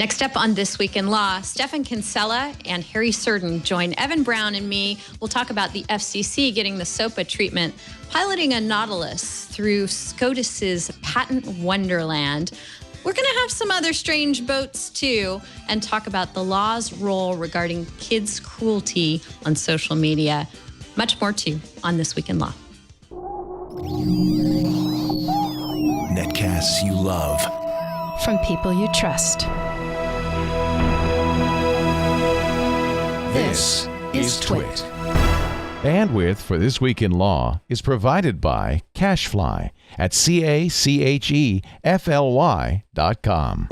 Next up on This Week in Law, Stephan Kinsella and Harry Surden join Evan Brown and me. We'll talk about the FCC getting the SOPA treatment, piloting a Nautilus through SCOTUS's patent wonderland. We're going to have some other strange boats, too, and talk about the law's role regarding kids' cruelty on social media. Much more, too, on This Week in Law. Netcasts you love. From people you trust. This is Twit. Bandwidth for This Week in Law is provided by CacheFly at CACHEFLY.com.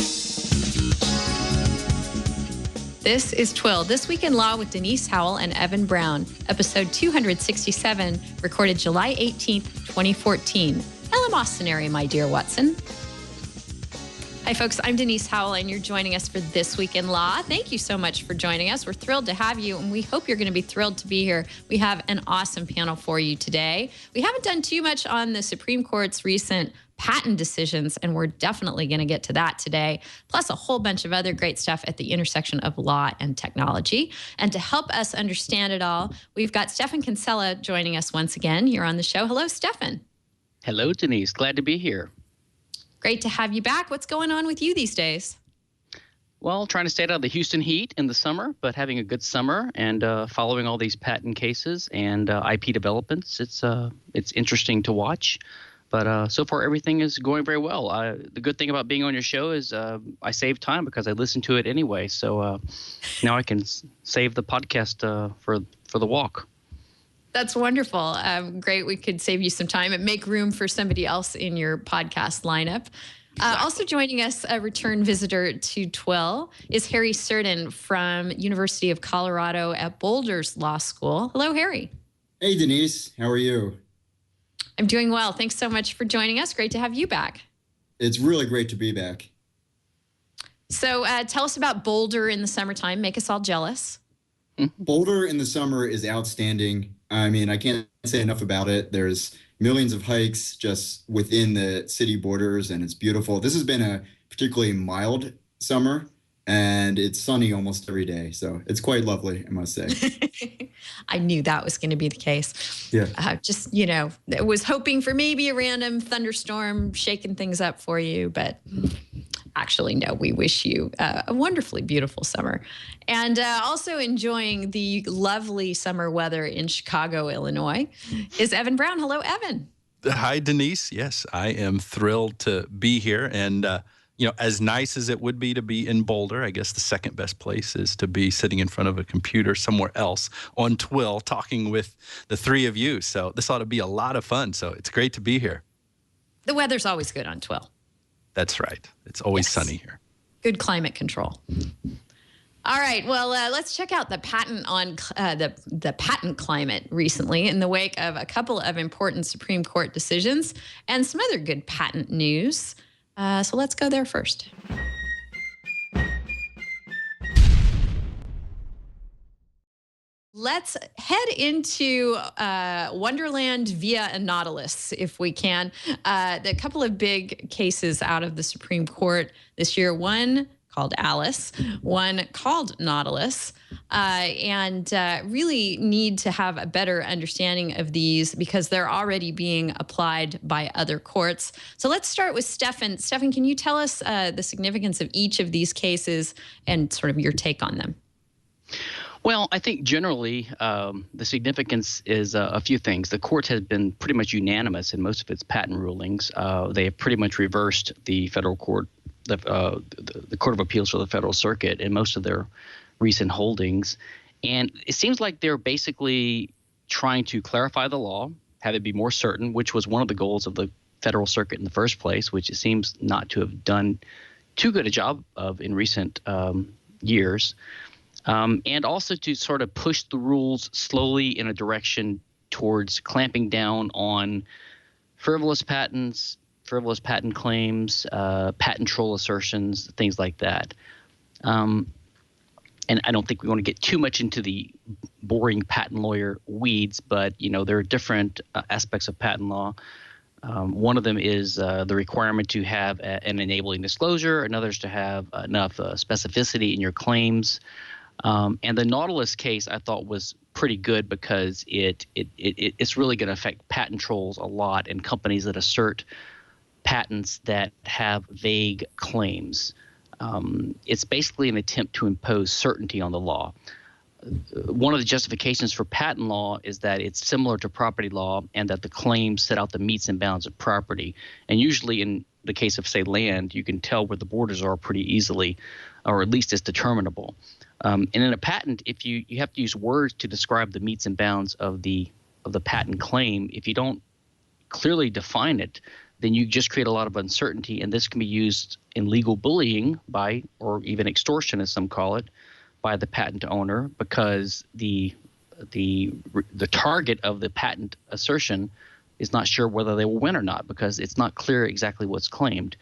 This is Twill, This Week in Law with Denise Howell and Evan Brown, episode 267, recorded July 18th, 2014. Eleemosynary, my dear Watson. Hi, folks. I'm Denise Howell, and you're joining us for This Week in Law. Thank you so much for joining us. We're thrilled to have you, and we hope you're going to be thrilled to be here. We have an awesome panel for you today. We haven't done too much on the Supreme Court's recent patent decisions, and we're definitely going to get to that today, plus a whole bunch of other great stuff at the intersection of law and technology. And to help us understand it all, we've got Stephan Kinsella joining us once again. You're on the show. Hello, Stephan. Hello, Denise. Glad to be here. Great to have you back. What's going on with you these days? Well, trying to stay out of the Houston heat in the summer, but having a good summer and following all these patent cases and IP developments. It's interesting to watch, but so far everything is going very well. The good thing about being on your show is I save time because I listen to it anyway. So now I can save the podcast for the walk. That's wonderful. Great. We could save you some time and make room for somebody else in your podcast lineup. Also joining us, a return visitor to Twill, is Harry Surden from University of Colorado at Boulder's Law School. Hello, Harry. Hey, Denise. How are you? I'm doing well. Thanks so much for joining us. Great to have you back. It's really great to be back. So tell us about Boulder in the summertime. Make us all jealous. Boulder in the summer is outstanding. I mean, I can't say enough about it. There's millions of hikes just within the city borders, and it's beautiful. This has been a particularly mild summer, and it's sunny almost every day. So it's quite lovely, I must say. I knew that was going to be the case. Yeah. I was hoping for maybe a random thunderstorm shaking things up for you, but actually, no, we wish you a wonderfully beautiful summer. And also enjoying the lovely summer weather in Chicago, Illinois, is Evan Brown. Hello, Evan. Hi, Denise. Yes, I am thrilled to be here. And, as nice as it would be to be in Boulder, I guess the second best place is to be sitting in front of a computer somewhere else on Twill talking with the three of you. So this ought to be a lot of fun. So it's great to be here. The weather's always good on Twill. That's right. It's always sunny here. Good climate control. All right. Well, let's check out the patent on the patent climate recently in the wake of a couple of important Supreme Court decisions and some other good patent news. So let's go there first. Let's head into Wonderland via a Nautilus, if we can. A couple of big cases out of the Supreme Court this year. One called Alice, one called Nautilus, and really need to have a better understanding of these because they're already being applied by other courts. So let's start with Stephan. Stephan, can you tell us the significance of each of these cases and sort of your take on them? Well, I think generally the significance is a few things. The court has been pretty much unanimous in most of its patent rulings. They have pretty much reversed the federal court, the Court of Appeals for the Federal Circuit in most of their recent holdings. And it seems like they're basically trying to clarify the law, have it be more certain, which was one of the goals of the Federal Circuit in the first place, which it seems not to have done too good a job of in recent years. And also to sort of push the rules slowly in a direction towards clamping down on frivolous patents, frivolous patent claims, patent troll assertions, things like that. And I don't think we want to get too much into the boring patent lawyer weeds, but, there are different aspects of patent law One of them is the requirement to have an enabling disclosure. Another is to have enough specificity in your claims. And the Nautilus case I thought was pretty good because it's really going to affect patent trolls a lot and companies that assert patents that have vague claims. It's basically an attempt to impose certainty on the law. One of the justifications for patent law is that it's similar to property law and that the claims set out the metes and bounds of property. And usually in the case of, say, land, you can tell where the borders are pretty easily, or at least it's determinable. And in a patent, if you have to use words to describe the metes and bounds of the patent claim, if you don't clearly define it, then you just create a lot of uncertainty. And this can be used in legal bullying by, or even extortion, as some call it, by the patent owner, because the target of the patent assertion is not sure whether they will win or not because it's not clear exactly what's claimed.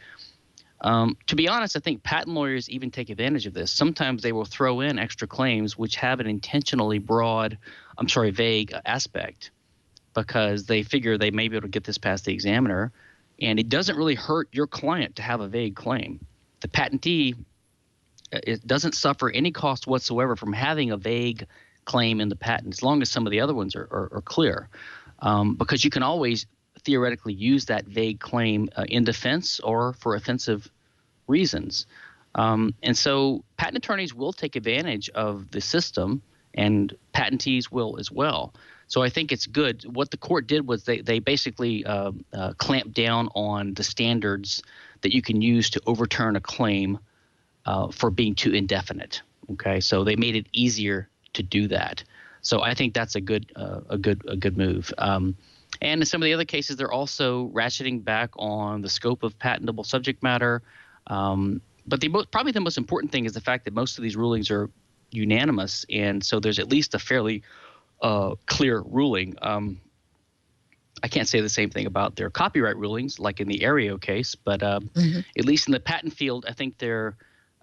To be honest, I think patent lawyers even take advantage of this. Sometimes they will throw in extra claims which have an intentionally vague aspect because they figure they may be able to get this past the examiner, and it doesn't really hurt your client to have a vague claim. The patentee, it doesn't suffer any cost whatsoever from having a vague claim in the patent as long as some of the other ones are clear, because you can always theoretically use that vague claim in defense or for offensive reasons. And so patent attorneys will take advantage of the system and patentees will as well. So I think it's good. What the court did was they basically clamped down on the standards that you can use to overturn a claim for being too indefinite. Okay, so they made it easier to do that. So I think that's a good move. And in some of the other cases, they're also ratcheting back on the scope of patentable subject matter. But probably the most important thing is the fact that most of these rulings are unanimous, and so there's at least a fairly clear ruling. I can't say the same thing about their copyright rulings, like in the Aereo case, but at least in the patent field, I think they're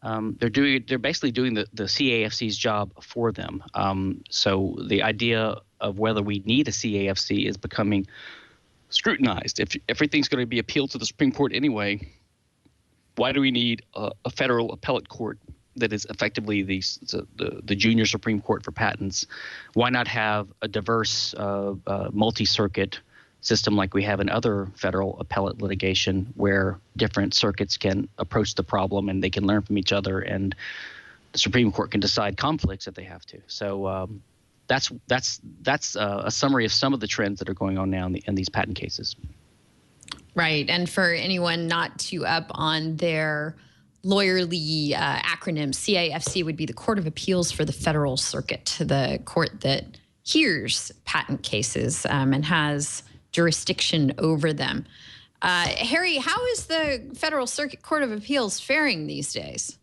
basically doing the CAFC's job for them. So the idea of whether we need a CAFC is becoming scrutinized. If everything's going to be appealed to the Supreme Court anyway, why do we need a federal appellate court that is effectively the junior Supreme Court for patents? Why not have a diverse multi-circuit system like we have in other federal appellate litigation where different circuits can approach the problem and they can learn from each other and the Supreme Court can decide conflicts if they have to. So that's a summary of some of the trends that are going on now in these patent cases. Right. And for anyone not too up on their lawyerly acronym, CAFC would be the Court of Appeals for the Federal Circuit, the court that hears patent cases and has jurisdiction over them. Harry, how is the Federal Circuit Court of Appeals faring these days?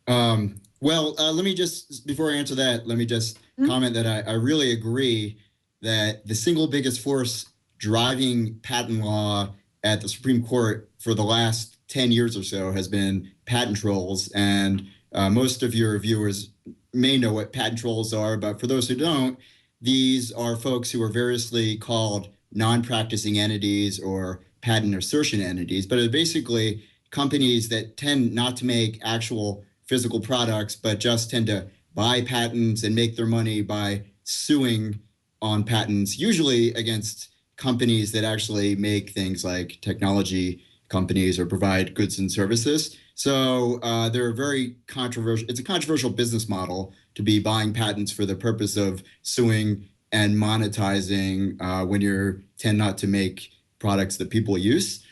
Let me just, before I answer that, let me just comment that I really agree that the single biggest force driving patent law at the Supreme Court for the last 10 years or so has been patent trolls. And most of your viewers may know what patent trolls are, but for those who don't, these are folks who are variously called non-practicing entities or patent assertion entities, but it's basically companies that tend not to make actual physical products, but just tend to buy patents and make their money by suing on patents, usually against companies that actually make things like technology companies or provide goods and services. So they're very controversial. It's a controversial business model to be buying patents for the purpose of suing and monetizing when you tend not to make products that people use.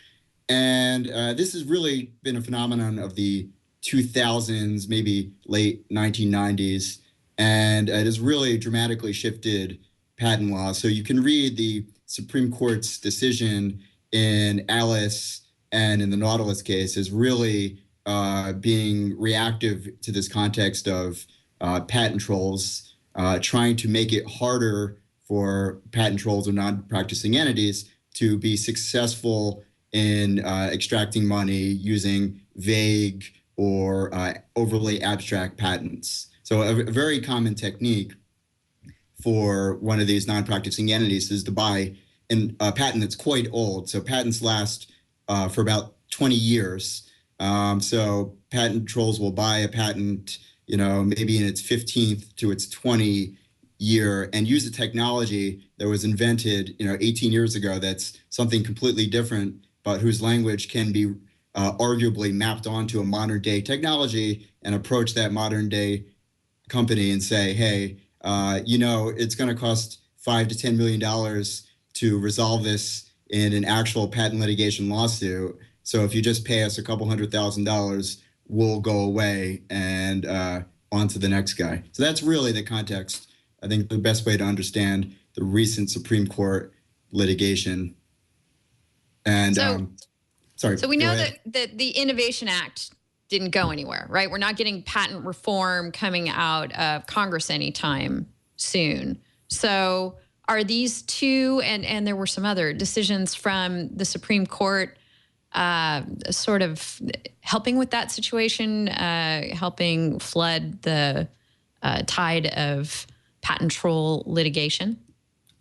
And this has really been a phenomenon of the 2000s, maybe late 1990s, and it has really dramatically shifted patent law. So you can read the Supreme Court's decision in Alice and in the Nautilus case as really being reactive to this context of patent trolls, trying to make it harder for patent trolls or non-practicing entities to be successful in extracting money using vague or overly abstract patents. So a very common technique for one of these non-practicing entities is to buy a patent that's quite old. So patents last for about 20 years. So patent trolls will buy a patent, maybe in its 15th to its 20 year and use a technology that was invented, 18 years ago. That's something completely different, but whose language can be arguably mapped onto a modern day technology and approach that modern day company and say, hey, it's going to cost $5 to $10 million to resolve this in an actual patent litigation lawsuit. So if you just pay us a couple $100,000, we'll go away and on to the next guy. So that's really the context. I think the best way to understand the recent Supreme Court litigation. And So we know that the Innovation Act didn't go anywhere, right? We're not getting patent reform coming out of Congress anytime soon. So are these two, and there were some other decisions from the Supreme Court sort of helping with that situation, helping flood the tide of patent troll litigation?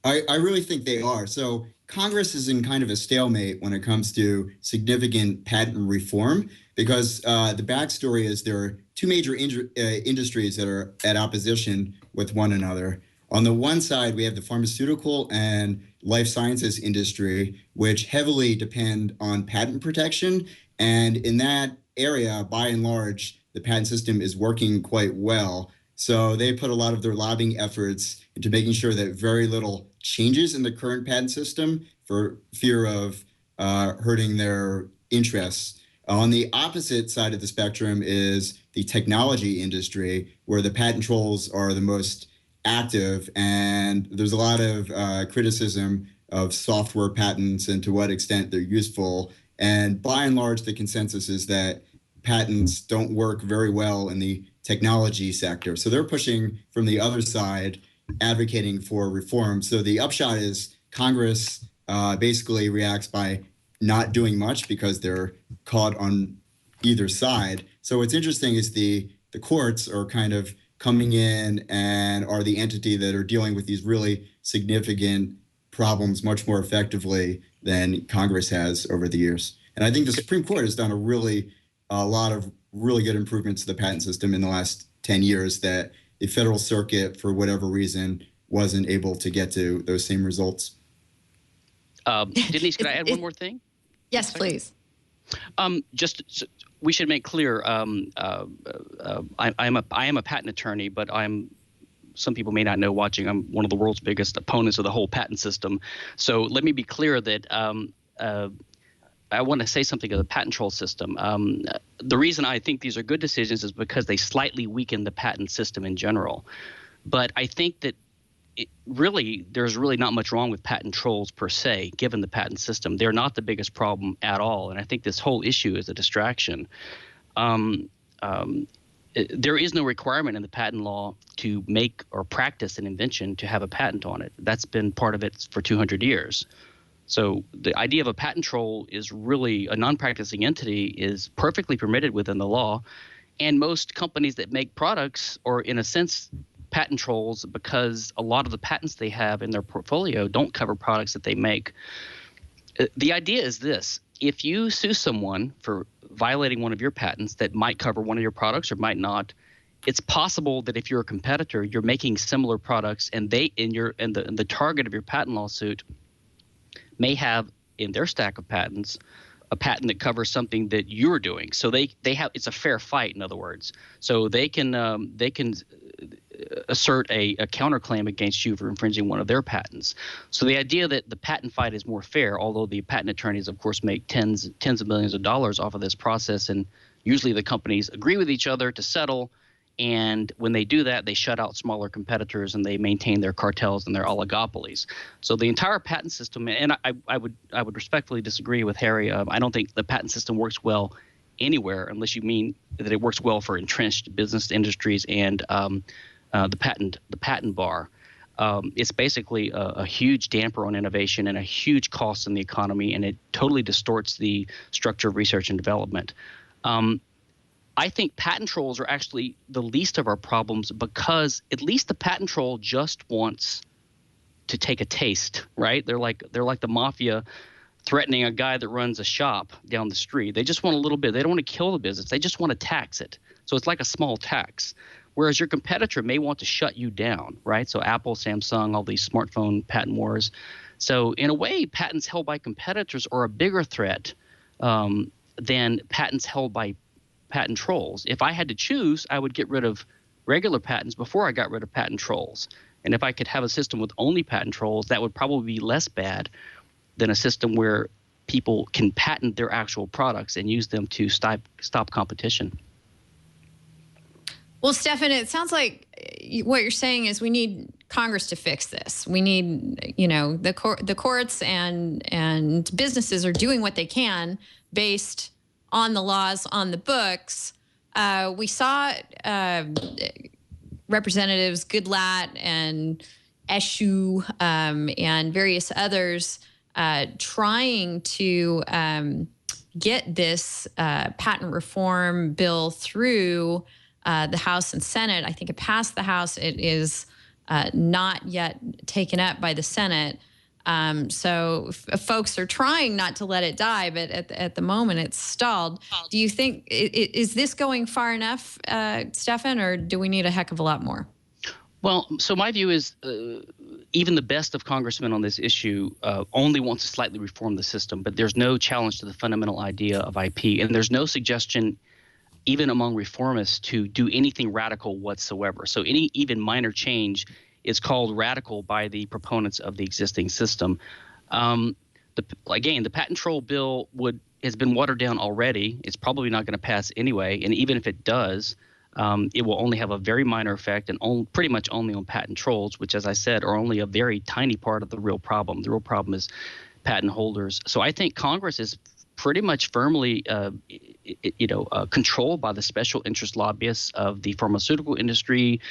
I really think they are. So Congress is in kind of a stalemate when it comes to significant patent reform, because the backstory is there are two major industries that are at opposition with one another. On the one side, we have the pharmaceutical and life sciences industry, which heavily depend on patent protection. And in that area, by and large, the patent system is working quite well. So they put a lot of their lobbying efforts into making sure that very little changes in the current patent system for fear of hurting their interests. On the opposite side of the spectrum is the technology industry, where the patent trolls are the most active, and there's a lot of criticism of software patents and to what extent they're useful. And by and large, the consensus is that patents don't work very well in the technology sector. So they're pushing from the other side, advocating for reform. So the upshot is Congress basically reacts by not doing much because they're caught on either side. So what's interesting is the courts are kind of coming in and are the entity that are dealing with these really significant problems much more effectively than Congress has over the years. And I think the Supreme Court has done a lot of really good improvements to the patent system in the last 10 years that the Federal Circuit, for whatever reason, wasn't able to get to those same results. Denise, can I add one more thing? Yes, please. We should make clear, I am a patent attorney, but some people may not know watching, I'm one of the world's biggest opponents of the whole patent system. So let me be clear that I want to say something of the patent troll system. The reason I think these are good decisions is because they slightly weaken the patent system in general. But I think that there's really not much wrong with patent trolls per se, given the patent system. They're not the biggest problem at all. And I think this whole issue is a distraction. There is no requirement in the patent law to make or practice an invention to have a patent on it. That's been part of it for 200 years. So the idea of a patent troll is really a non-practicing entity is perfectly permitted within the law. And most companies that make products are, in a sense, patent trolls because a lot of the patents they have in their portfolio don't cover products that they make. The idea is this: if you sue someone for violating one of your patents that might cover one of your products or might not, it's possible that if you're a competitor, you're making similar products, and the target of your patent lawsuit may have in their stack of patents a patent that covers something that you're doing. So they have, it's a fair fight, in other words. So they can assert a counterclaim against you for infringing one of their patents. So the idea that the patent fight is more fair, although the patent attorneys, of course, make tens of millions of dollars off of this process, and usually the companies agree with each other to settle. And when they do that, they shut out smaller competitors and they maintain their cartels and their oligopolies. So the entire patent system, and I would respectfully disagree with Harry. I don't think the patent system works well anywhere, unless you mean that it works well for entrenched business industries and the patent bar. It's basically a huge damper on innovation and a huge cost in the economy, and it totally distorts the structure of research and development. I think patent trolls are actually the least of our problems, because at least the patent troll just wants to take a taste, right? They're like the mafia threatening a guy that runs a shop down the street. They just want a little bit. They don't want to kill the business. They just want to tax it. So it's like a small tax. Whereas your competitor may want to shut you down, right? So Apple, Samsung, all these smartphone patent wars. So in a way, patents held by competitors are a bigger threat than patents held by patent trolls. If I had to choose, I would get rid of regular patents before I got rid of patent trolls. And if I could have a system with only patent trolls, that would probably be less bad than a system where people can patent their actual products and use them to stop competition. Well, Stephan, it sounds like what you're saying is we need Congress to fix this. We need, the courts and businesses are doing what they can based on the laws on the books. We saw Representatives Goodlatte and Eshoo and various others trying to get this patent reform bill through the House and Senate. I think it passed the House. It is not yet taken up by the Senate. So folks are trying not to let it die, but at the moment it's stalled. Do you think, is this going far enough, Stephan, or do we need a heck of a lot more? Well, so my view is even the best of congressmen on this issue only want to slightly reform the system, but there's no challenge to the fundamental idea of IP, and there's no suggestion even among reformists to do anything radical whatsoever. So any even minor change is called radical by the proponents of the existing system. The patent troll bill has been watered down already. It's probably not going to pass anyway, and even if it does, it will only have a very minor effect and pretty much only on patent trolls, which, as I said, are only a very tiny part of the real problem. The real problem is patent holders. So I think Congress is pretty much firmly controlled by the special interest lobbyists of the pharmaceutical industry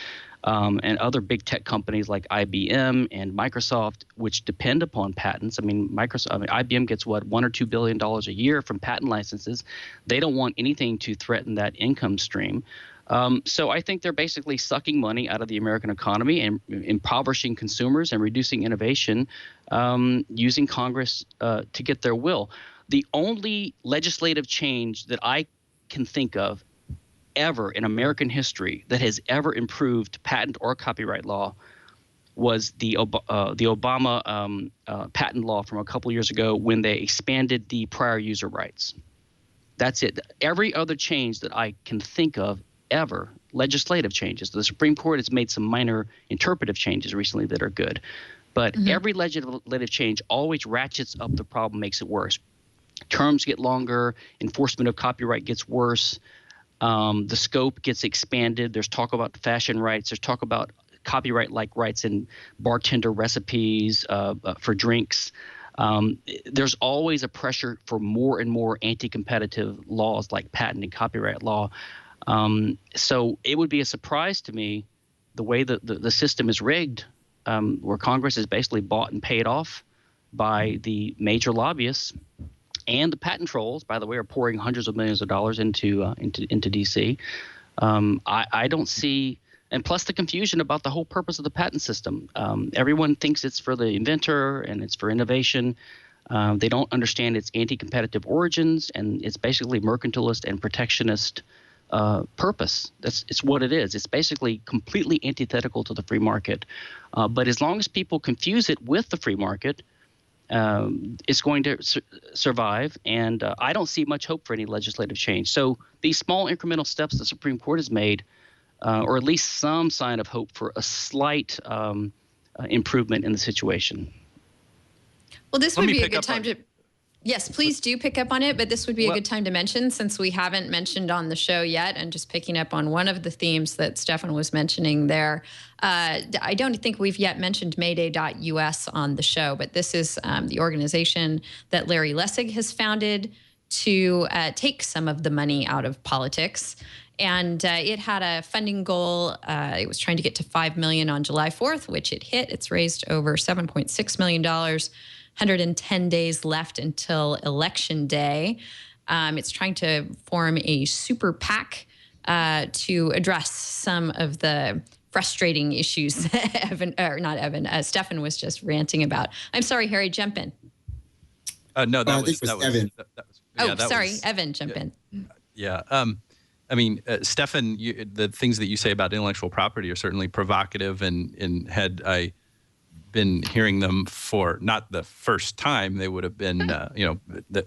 and other big tech companies like IBM and Microsoft, which depend upon patents. IBM gets $1 or $2 billion a year from patent licenses. They don't want anything to threaten that income stream. So I think they're basically sucking money out of the American economy and impoverishing consumers and reducing innovation, using Congress to get their will. The only legislative change that I can think of ever in American history that has ever improved patent or copyright law was the Obama patent law from a couple years ago when they expanded the prior user rights. That's it. Every other change that I can think of ever, legislative changes. The Supreme Court has made some minor interpretive changes recently that are good. But every legislative change always ratchets up the problem, makes it worse. Terms get longer, enforcement of copyright gets worse, the scope gets expanded. There's talk about fashion rights. There's talk about copyright-like rights in bartender recipes for drinks. There's always a pressure for more and more anti-competitive laws like patent and copyright law. So it would be a surprise to me the way that the system is rigged, where Congress is basically bought and paid off by the major lobbyists. And the patent trolls, by the way, are pouring hundreds of millions of dollars into D.C. I don't see, and plus the confusion about the whole purpose of the patent system. Everyone thinks it's for the inventor and it's for innovation. They don't understand its anti-competitive origins, and it's basically mercantilist and protectionist purpose. It's what it is. It's basically completely antithetical to the free market. But as long as people confuse it with the free market, it's going to survive, and I don't see much hope for any legislative change. So these small incremental steps the Supreme Court has made, or at least some sign of hope for a slight improvement in the situation. Well, this would be a good time to... Yes, please do pick up on it, but this would be a good time to mention, since we haven't mentioned on the show yet, and just picking up on one of the themes that Stephan was mentioning there. I don't think we've yet mentioned Mayday.us on the show, but this is the organization that Larry Lessig has founded to take some of the money out of politics. And it had a funding goal. It was trying to get to $5 million on July 4th, which it hit. It's raised over $7.6 million. 110 days left until Election Day. It's trying to form a super PAC to address some of the frustrating issues that Stephan was just ranting about. I'm sorry, Harry, jump in. No, I think it was Evan. Evan, jump in. Yeah. I mean, Stephan, the things that you say about intellectual property are certainly provocative, and had I been hearing them for not the first time, they would have been,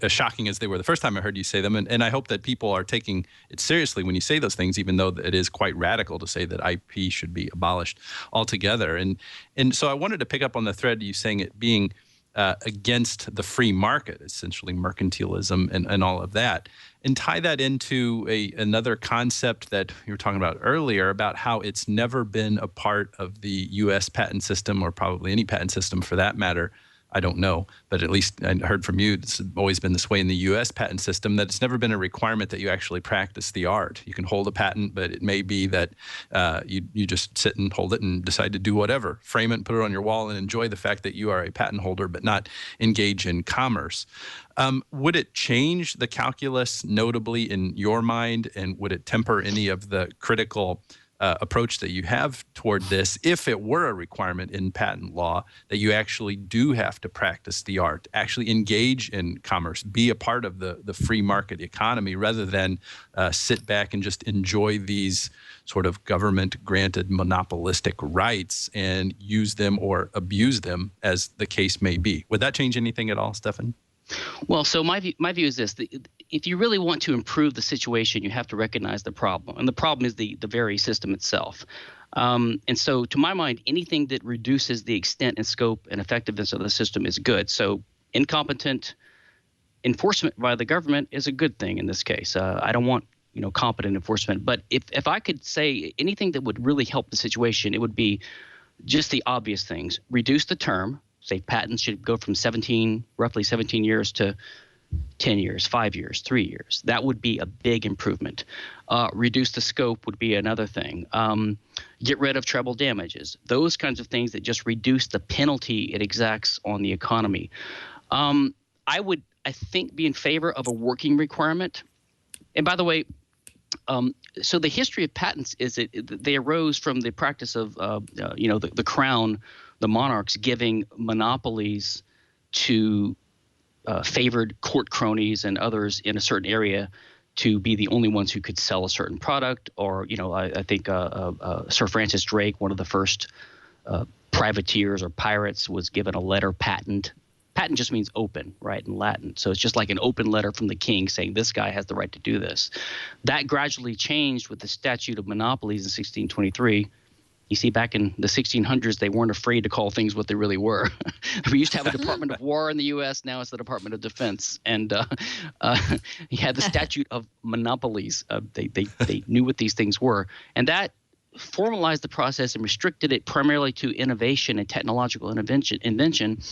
as shocking as they were the first time I heard you say them. And I hope that people are taking it seriously when you say those things, even though it is quite radical to say that IP should be abolished altogether. And so I wanted to pick up on the thread you saying it being against the free market, essentially mercantilism and all of that, and tie that into another concept that you were talking about earlier about how it's never been a part of the U.S. patent system, or probably any patent system for that matter. I don't know, but at least I heard from you, it's always been this way in the U.S. patent system, that it's never been a requirement that you actually practice the art. You can hold a patent, but it may be that you just sit and hold it and decide to do whatever, frame it and put it on your wall and enjoy the fact that you are a patent holder, but not engage in commerce. Would it change the calculus notably in your mind, and would it temper any of the critical approach that you have toward this if it were a requirement in patent law that you actually do have to practice the art, actually engage in commerce, be a part of the free market economy, rather than sit back and just enjoy these sort of government-granted monopolistic rights and use them or abuse them as the case may be? Would that change anything at all, Stephan? Well, so my view is this. If you really want to improve the situation, you have to recognize the problem. And the problem is the very system itself. And so to my mind, anything that reduces the extent and scope and effectiveness of the system is good. So incompetent enforcement by the government is a good thing in this case. I don't want competent enforcement. But if I could say anything that would really help the situation, it would be just the obvious things. Reduce the term. Say patents should go from roughly 17 years to 10 years, 5 years, 3 years. That would be a big improvement. Reduce the scope would be another thing. Get rid of treble damages. Those kinds of things that just reduce the penalty it exacts on the economy. I would, I think, be in favor of a working requirement. And by the way, so the history of patents is they arose from the practice of, the crown, the monarchs giving monopolies to favored court cronies and others in a certain area to be the only ones who could sell a certain product. Or, I think Sir Francis Drake, one of the first privateers or pirates, was given a letter patent. Patent just means open, right, in Latin. So it's just like an open letter from the king saying this guy has the right to do this. That gradually changed with the Statute of Monopolies in 1623. You see, back in the 1600s, they weren't afraid to call things what they really were. We used to have a Department of War in the U.S. Now it's the Department of Defense. And you had the Statute of Monopolies. They knew what these things were. And that formalized the process and restricted it primarily to innovation and technological invention.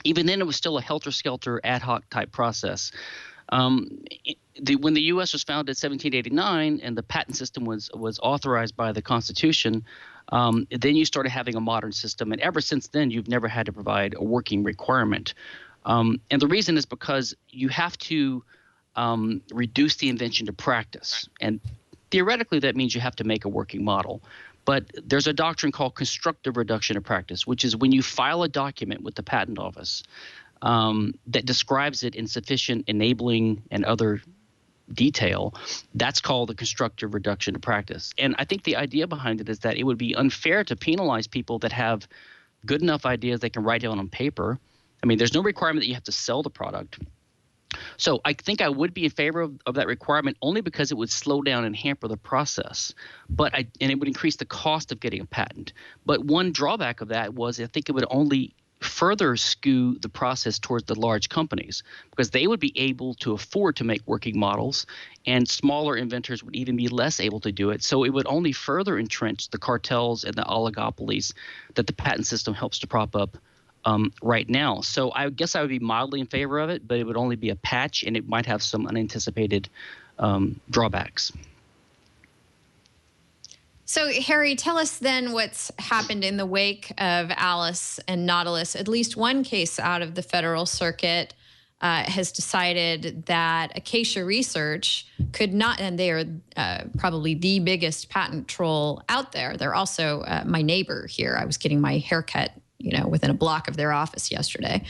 Even then, it was still a helter-skelter, ad hoc type process. When the U.S. was founded in 1789 and the patent system was authorized by the Constitution, then you started having a modern system. And ever since then, you've never had to provide a working requirement. And the reason is because you have to reduce the invention to practice. And theoretically, that means you have to make a working model. But there's a doctrine called constructive reduction of practice, which is when you file a document with the patent office that describes it in sufficient enabling and other detail, that's called the constructive reduction of practice. And I think the idea behind it is that it would be unfair to penalize people that have good enough ideas they can write down on paper. I mean, there's no requirement that you have to sell the product. So I think I would be in favor of that requirement only because it would slow down and hamper the process, and it would increase the cost of getting a patent. But one drawback of that was I think it would only further skew the process towards the large companies because they would be able to afford to make working models, and smaller inventors would even be less able to do it. So it would only further entrench the cartels and the oligopolies that the patent system helps to prop up right now. So I guess I would be mildly in favor of it, but it would only be a patch, and it might have some unanticipated drawbacks. So, Harry, tell us then what's happened in the wake of Alice and Nautilus. At least one case out of the Federal Circuit has decided that Acacia Research could not, and they are probably the biggest patent troll out there. They're also my neighbor here. I was getting my haircut, within a block of their office yesterday.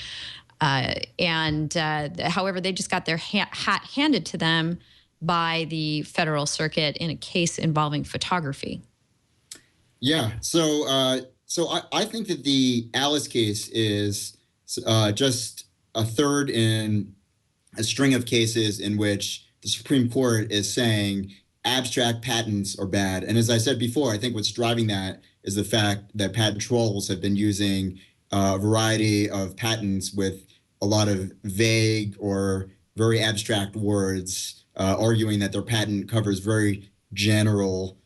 However, they just got their hat handed to them by the Federal Circuit in a case involving photography. Yeah. So I think that the Alice case is just a third in a string of cases in which the Supreme Court is saying abstract patents are bad. And as I said before, I think what's driving that is the fact that patent trolls have been using a variety of patents with a lot of vague or very abstract words, arguing that their patent covers very general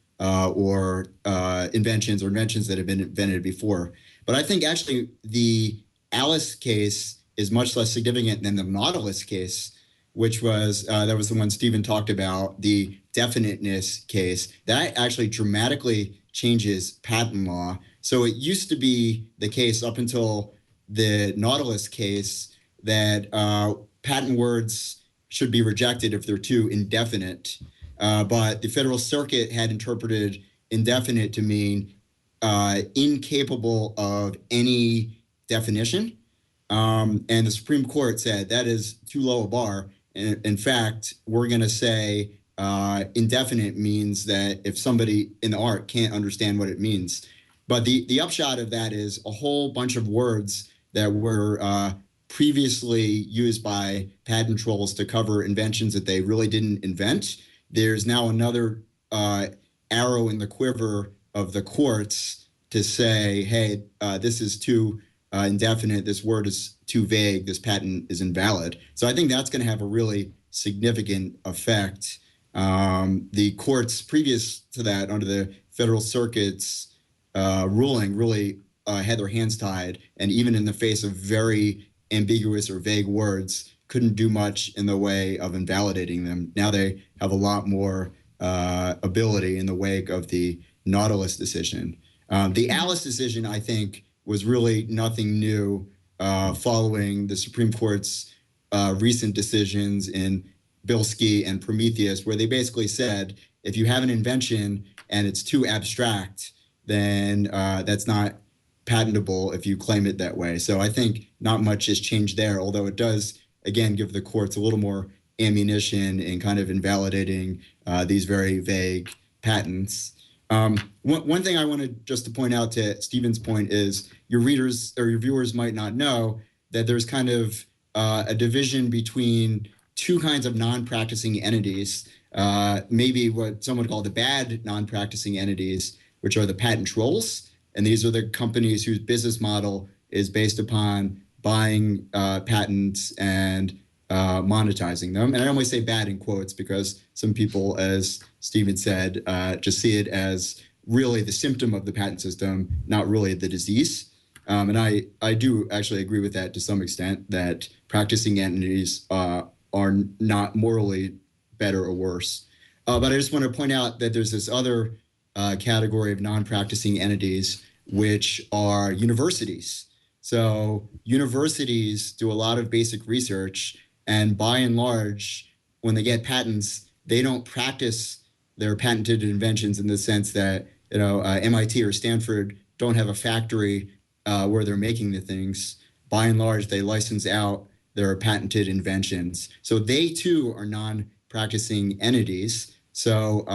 inventions that have been invented before. But I think actually the Alice case is much less significant than the Nautilus case, which was that was the one Stephen talked about, the definiteness case. That actually dramatically changes patent law. So it used to be the case up until the Nautilus case that patent words should be rejected if they're too indefinite. But the Federal Circuit had interpreted indefinite to mean incapable of any definition. And the Supreme Court said that is too low a bar. And in fact, we're going to say indefinite means that if somebody in the art can't understand what it means. But the upshot of that is a whole bunch of words that were previously used by patent trolls to cover inventions that they really didn't invent. There's now another arrow in the quiver of the courts to say, hey, this is too indefinite, this word is too vague, this patent is invalid. So I think that's going to have a really significant effect. The courts previous to that, under the Federal Circuit's ruling, really had their hands tied, and even in the face of very ambiguous or vague words, couldn't do much in the way of invalidating them. Now they have a lot more ability in the wake of the Nautilus decision. The Alice decision, I think, was really nothing new following the Supreme Court's recent decisions in Bilski and Prometheus, where they basically said, if you have an invention and it's too abstract, then that's not patentable if you claim it that way. So I think not much has changed there, although it does, again, give the courts a little more ammunition in kind of invalidating these very vague patents. One thing I wanted just to point out to Stephen's point is your readers or your viewers might not know that there's kind of a division between two kinds of non-practicing entities, maybe what some would call the bad non-practicing entities, which are the patent trolls. And these are the companies whose business model is based upon buying patents and monetizing them. And I only say bad in quotes because some people, as Stephen said, just see it as really the symptom of the patent system, not really the disease. And I do actually agree with that to some extent, that practicing entities are not morally better or worse. But I just want to point out that there's this other category of non-practicing entities, which are universities. So universities do a lot of basic research, and by and large, when they get patents, they don't practice their patented inventions in the sense that, MIT or Stanford don't have a factory where they're making the things. By and large, they license out their patented inventions. So they too are non-practicing entities. So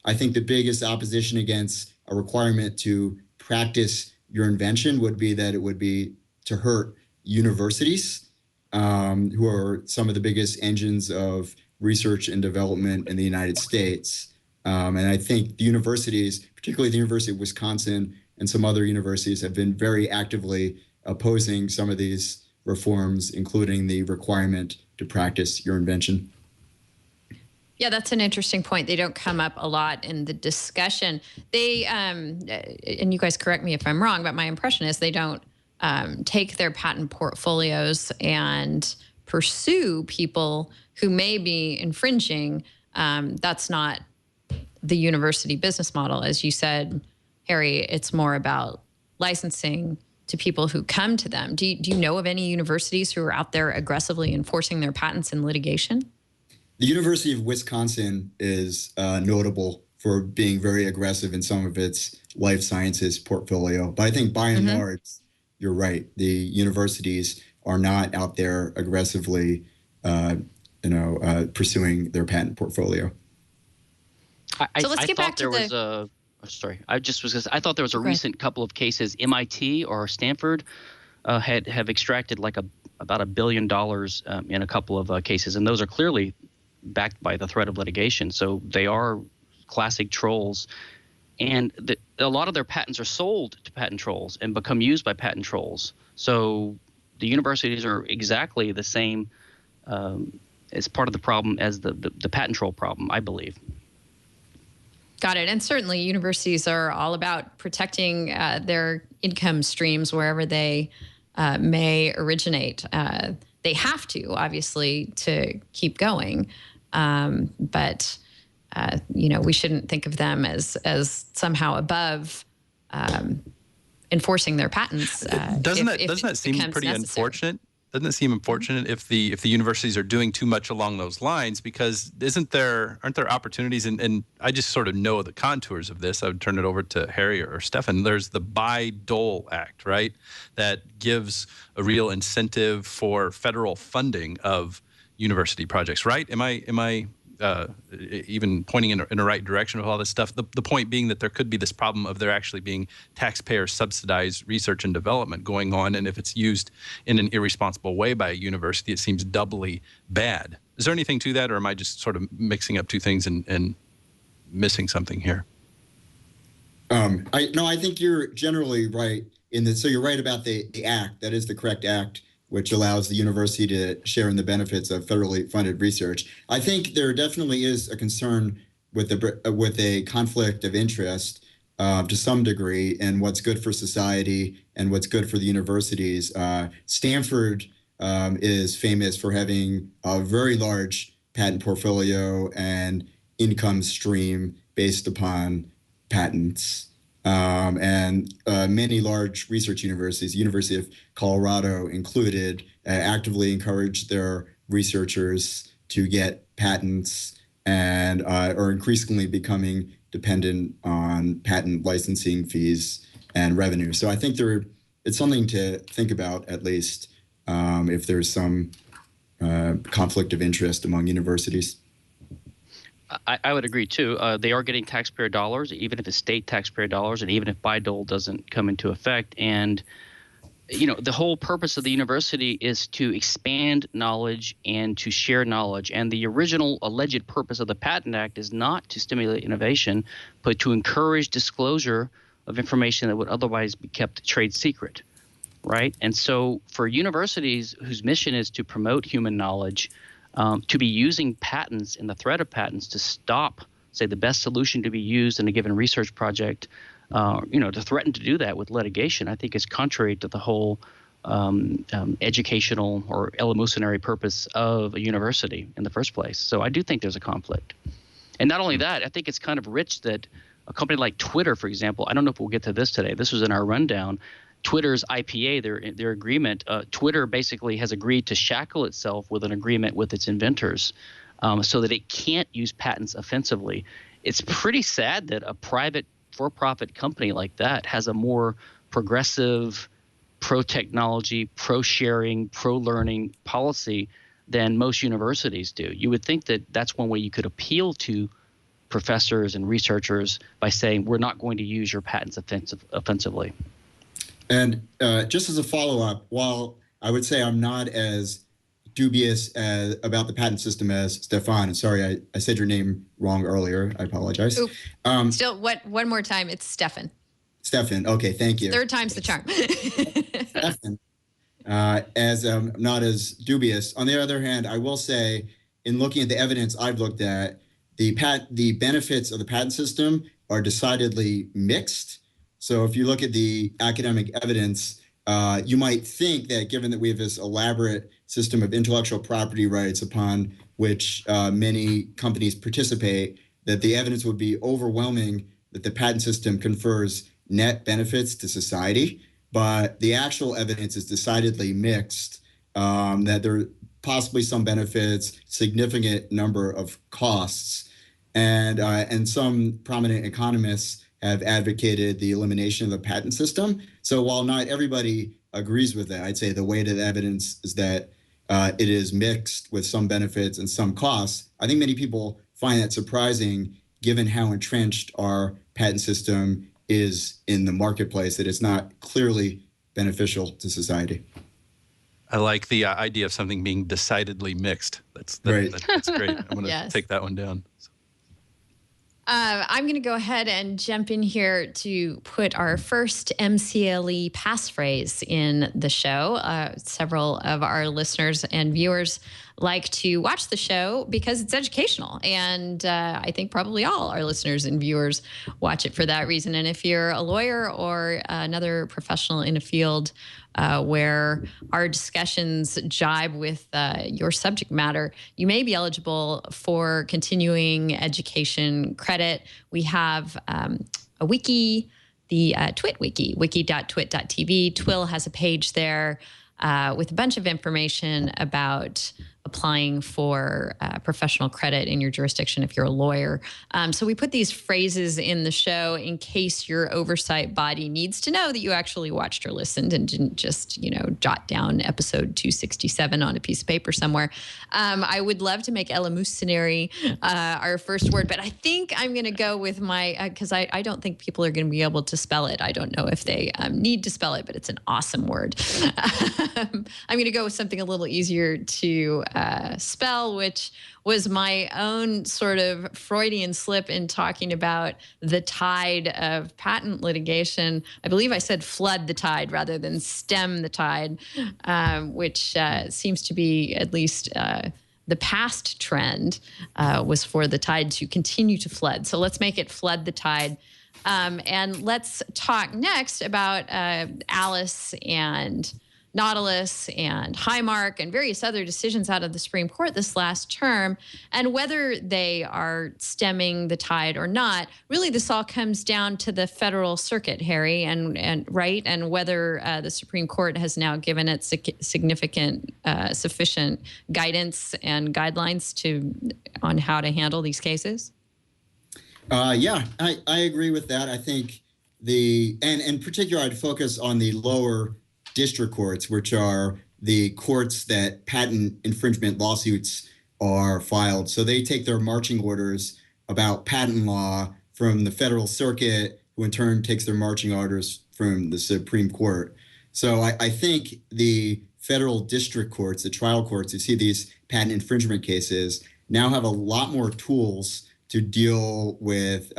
I think the biggest opposition against a requirement to practice your invention would be that it would be to hurt universities, who are some of the biggest engines of research and development in the United States. And I think the universities, particularly the University of Wisconsin and some other universities, have been very actively opposing some of these reforms, including the requirement to practice your invention. Yeah, that's an interesting point. They don't come up a lot in the discussion. They, and you guys correct me if I'm wrong, but my impression is they don't take their patent portfolios and pursue people who may be infringing. That's not the university business model. As you said, Harry, it's more about licensing to people who come to them. Do you know of any universities who are out there aggressively enforcing their patents in litigation? The University of Wisconsin is notable for being very aggressive in some of its life sciences portfolio. But I think by and large, you're right. The universities are not out there aggressively, pursuing their patent portfolio. So let's get back to the. I thought there was a recent couple of cases. MIT or Stanford have extracted like about $1 billion in a couple of cases, and those are clearly backed by the threat of litigation. So they are classic trolls, and a lot of their patents are sold to patent trolls and become used by patent trolls. So the universities are exactly the same as part of the problem as the patent troll problem, I believe. Got it. And certainly universities are all about protecting their income streams wherever they may originate. They have to, obviously, to keep going. But we shouldn't think of them as somehow above enforcing their patents. Doesn't that seem pretty unfortunate? Doesn't it seem unfortunate if the universities are doing too much along those lines? Because aren't there opportunities? And I just sort of know the contours of this. I would turn it over to Harry or Stephan. There's the Bayh-Dole Act, right? That gives a real incentive for federal funding of university projects, right? Am I even pointing in the right direction with all this stuff? The point being that there could be this problem of there actually being taxpayer subsidized research and development going on, and if it's used in an irresponsible way by a university, it seems doubly bad. Is there anything to that, or am I just sort of mixing up two things and missing something here? I think you're generally right in that. So you're right about the act. That is the correct act, which allows the university to share in the benefits of federally funded research. I think there definitely is a concern with a conflict of interest to some degree in what's good for society and what's good for the universities. Stanford is famous for having a very large patent portfolio and income stream based upon patents. And many large research universities, University of Colorado included, actively encourage their researchers to get patents and are increasingly becoming dependent on patent licensing fees and revenue. So I think it's something to think about, at least, if there's some conflict of interest among universities. I would agree, too. They are getting taxpayer dollars, even if it's state taxpayer dollars, and even if Bayh-Dole doesn't come into effect. And, the whole purpose of the university is to expand knowledge and to share knowledge. And the original alleged purpose of the Patent Act is not to stimulate innovation, but to encourage disclosure of information that would otherwise be kept trade secret, right? And so for universities whose mission is to promote human knowledge, to be using patents and the threat of patents to stop, say, the best solution to be used in a given research project, to threaten to do that with litigation, I think is contrary to the whole educational or eleemosynary purpose of a university in the first place. So I do think there's a conflict. And not only that, I think it's kind of rich that a company like Twitter, for example, I don't know if we'll get to this today. This was in our rundown. Twitter's IPA, their agreement, Twitter basically has agreed to shackle itself with an agreement with its inventors so that it can't use patents offensively. It's pretty sad that a private for-profit company like that has a more progressive, pro-technology, pro-sharing, pro-learning policy than most universities do. You would think that that's one way you could appeal to professors and researchers by saying, we're not going to use your patents offensively. And just as a follow-up, while I would say I'm not as dubious about the patent system as Stephan, and sorry, I said your name wrong earlier. I apologize. Still, one more time, it's Stephan. Stephan, okay, thank you. Third time's the charm. Stephan, as not as dubious. On the other hand, I will say, in looking at the evidence I've looked at, the benefits of the patent system are decidedly mixed. So if you look at the academic evidence, you might think that given that we have this elaborate system of intellectual property rights upon which many companies participate, that the evidence would be overwhelming that the patent system confers net benefits to society. but the actual evidence is decidedly mixed, that there are possibly some benefits, significant number of costs, and some prominent economists have advocated the elimination of the patent system. So while not everybody agrees with that, I'd say the weight of the evidence is that it is mixed with some benefits and some costs. I think many people find that surprising given how entrenched our patent system is in the marketplace, that it's not clearly beneficial to society. I like the idea of something being decidedly mixed. That's Right. That's great. I'm going to Yes. take that one down. I'm going to go ahead and jump in here to put our first MCLE passphrase in the show. Several of our listeners and viewers like to watch the show because it's educational. And I think probably all our listeners and viewers watch it for that reason. And if you're a lawyer or another professional in a field where our discussions jibe with your subject matter, you may be eligible for continuing education credit. We have a wiki, the Twit wiki, wiki.twit.tv. Twill has a page there with a bunch of information about applying for professional credit in your jurisdiction if you're a lawyer. So we put these phrases in the show in case your oversight body needs to know that you actually watched or listened and didn't just, jot down episode 267 on a piece of paper somewhere. I would love to make Eleemosynary our first word, but I think I'm going to go with my, because I don't think people are going to be able to spell it. I don't know if they need to spell it, but it's an awesome word. I'm going to go with something a little easier to spell, which was my own sort of Freudian slip in talking about the tide of patent litigation. I believe I said flood the tide rather than stem the tide, which seems to be at least the past trend was for the tide to continue to flood. So let's make it flood the tide. And let's talk next about Alice and Nautilus and Highmark and various other decisions out of the Supreme Court this last term, and whether they are stemming the tide or not. Really, this all comes down to the federal circuit, Harry, and whether the Supreme Court has now given it significant, sufficient guidance and guidelines on how to handle these cases. Yeah, I agree with that. I think and in particular, I'd focus on the lower district courts, which are the courts that patent infringement lawsuits are filed. So they take their marching orders about patent law from the federal circuit, who in turn takes their marching orders from the Supreme Court. So I think the federal district courts, the trial courts who see these patent infringement cases, now have a lot more tools to deal with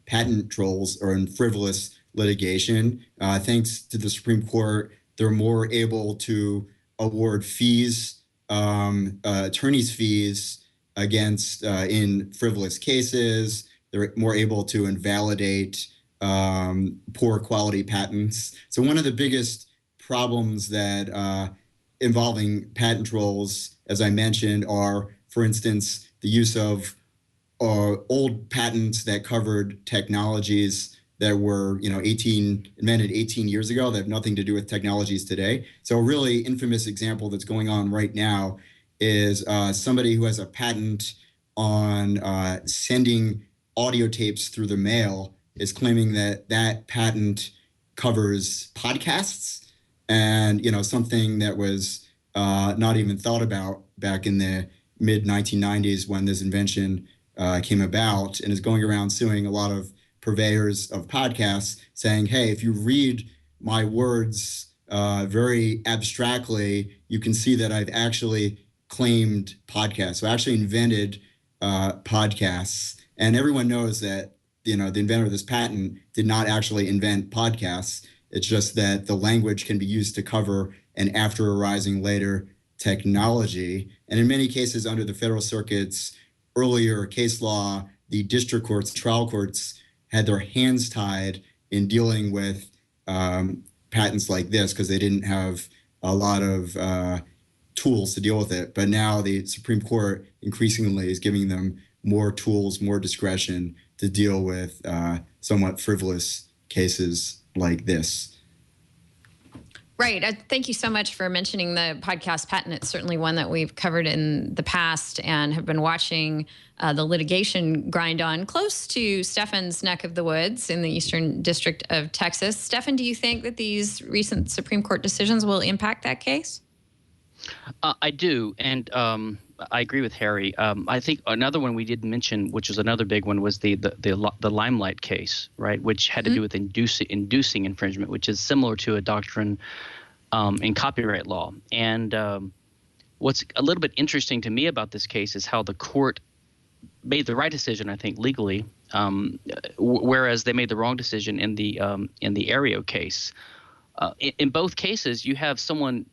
patent trolls or frivolous litigation. Thanks to the Supreme Court, they're more able to award fees, attorney's fees against in frivolous cases. They're more able to invalidate poor quality patents. So one of the biggest problems that involving patent trolls, as I mentioned, are, for instance, the use of old patents that covered technologies that were, invented 18 years ago that have nothing to do with technologies today. So a really infamous example that's going on right now is somebody who has a patent on sending audio tapes through the mail is claiming that patent covers podcasts, and something that was not even thought about back in the mid 1990s when this invention came about, and is going around suing a lot of purveyors of podcasts, saying, hey, if you read my words very abstractly, you can see that I've actually claimed podcasts. So I actually invented podcasts. And everyone knows that, the inventor of this patent did not actually invent podcasts. It's just that the language can be used to cover an after arising later technology. And in many cases under the federal circuit's earlier case law, the district courts, trial courts had their hands tied in dealing with patents like this because they didn't have a lot of tools to deal with it. But now the Supreme Court increasingly is giving them more tools, more discretion to deal with somewhat frivolous cases like this. Right. Thank you so much for mentioning the podcast patent. It's certainly one that we've covered in the past and have been watching the litigation grind on close to Stephan's neck of the woods in the Eastern District of Texas. Stephan, do you think that these recent Supreme Court decisions will impact that case? I do, and I agree with Harry. I think another one we didn't mention, which was another big one, was the Limelight case, right, which had to do with inducing infringement, which is similar to a doctrine in copyright law. And what's a little bit interesting to me about this case is how the court made the right decision, I think, legally, whereas they made the wrong decision in the Aereo case. In both cases, you have someone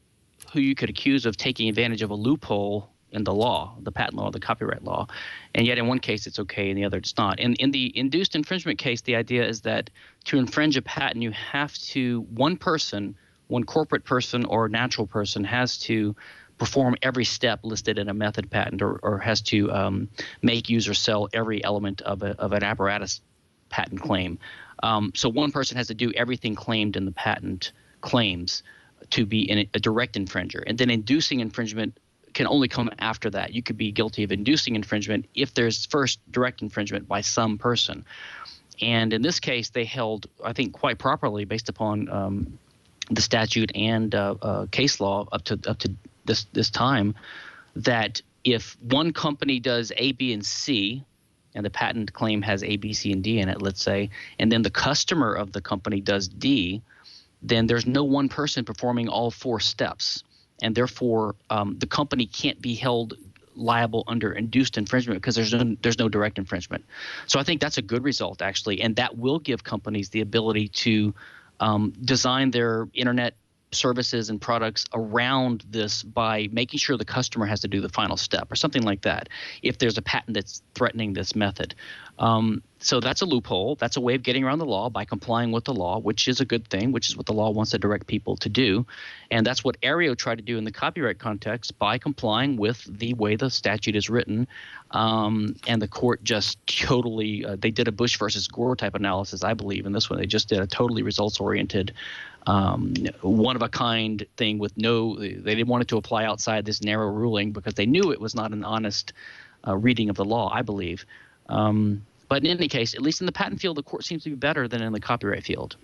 who you could accuse of taking advantage of a loophole in the law, the patent law, the copyright law, and yet in one case it's okay, in the other it's not. And in the induced infringement case, the idea is that to infringe a patent, you have to one corporate person or natural person has to perform every step listed in a method patent, or has to make, use, or sell every element of an apparatus patent claim. So one person has to do everything claimed in the patent claims to be a direct infringer. And then inducing infringement can only come after that. You could be guilty of inducing infringement if there's first direct infringement by some person. And in this case, they held, I think quite properly, based upon the statute and case law up to this time, that if one company does A, B, and C, and the patent claim has A, B, C, and D in it, let's say, and then the customer of the company does D, then there's no one person performing all four steps. And therefore, the company can't be held liable under induced infringement because there's no direct infringement. So I think that's a good result, actually, and that will give companies the ability to design their internet services and products around this by making sure the customer has to do the final step or something like that if there's a patent that's threatening this method. So that's a loophole. That's a way of getting around the law by complying with the law, which is a good thing, which is what the law wants to direct people to do. And that's what Aereo tried to do in the copyright context by complying with the way the statute is written. And the court just totally they did a Bush versus Gore type analysis, I believe. In this one, they just did a totally results-oriented one-of-a-kind thing with they didn't want it to apply outside this narrow ruling because they knew it was not an honest reading of the law, I believe. But in any case, at least in the patent field, the court seems to be better than in the copyright field.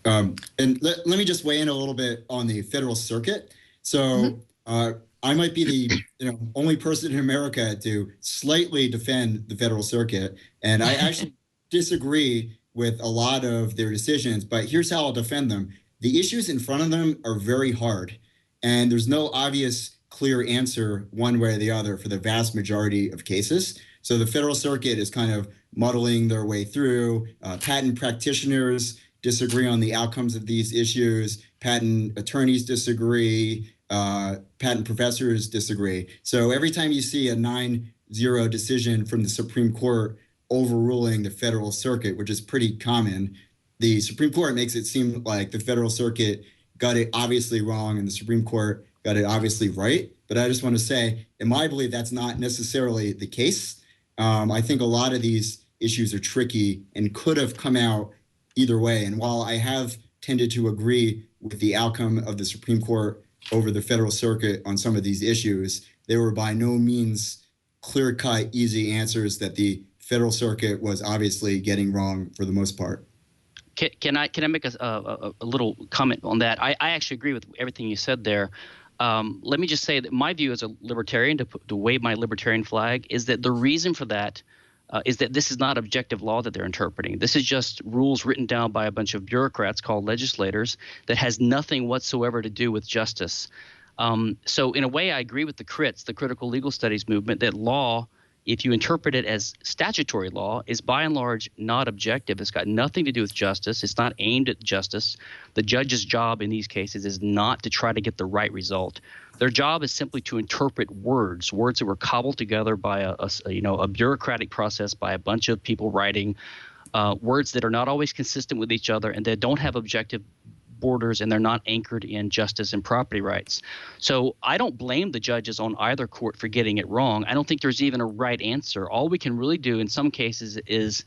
And let me just weigh in a little bit on the Federal Circuit. So I might be the only person in America to slightly defend the Federal Circuit, and I actually disagree with a lot of their decisions, but here's how I'll defend them. The issues in front of them are very hard, and there's no obvious clear answer one way or the other for the vast majority of cases. So the Federal Circuit is kind of muddling their way through. Patent practitioners disagree on the outcomes of these issues. Patent attorneys disagree. Patent professors disagree. So every time you see a 9-0 decision from the Supreme Court overruling the Federal Circuit, which is pretty common, the Supreme Court makes it seem like the Federal Circuit got it obviously wrong and the Supreme Court got it obviously right. But I just want to say, in my belief, that's not necessarily the case. I think a lot of these issues are tricky and could have come out either way. And while I have tended to agree with the outcome of the Supreme Court over the Federal Circuit on some of these issues, they were by no means clear-cut, easy answers that the Federal Circuit was obviously getting wrong for the most part. Can I make a little comment on that? I actually agree with everything you said there. Let me just say that my view as a libertarian, to wave my libertarian flag, is that the reason for that is that this is not objective law that they're interpreting. This is just rules written down by a bunch of bureaucrats called legislators that has nothing whatsoever to do with justice. So in a way, I agree with the crits, the critical legal studies movement, that law, if you interpret it as statutory law, is by and large not objective. It's got nothing to do with justice. It's not aimed at justice. The judge's job in these cases is not to try to get the right result. Their job is simply to interpret words that were cobbled together by a bureaucratic process by a bunch of people writing words that are not always consistent with each other and that don't have objective borders, and they're not anchored in justice and property rights. So I don't blame the judges on either court for getting it wrong. I don't think there's even a right answer. All we can really do in some cases is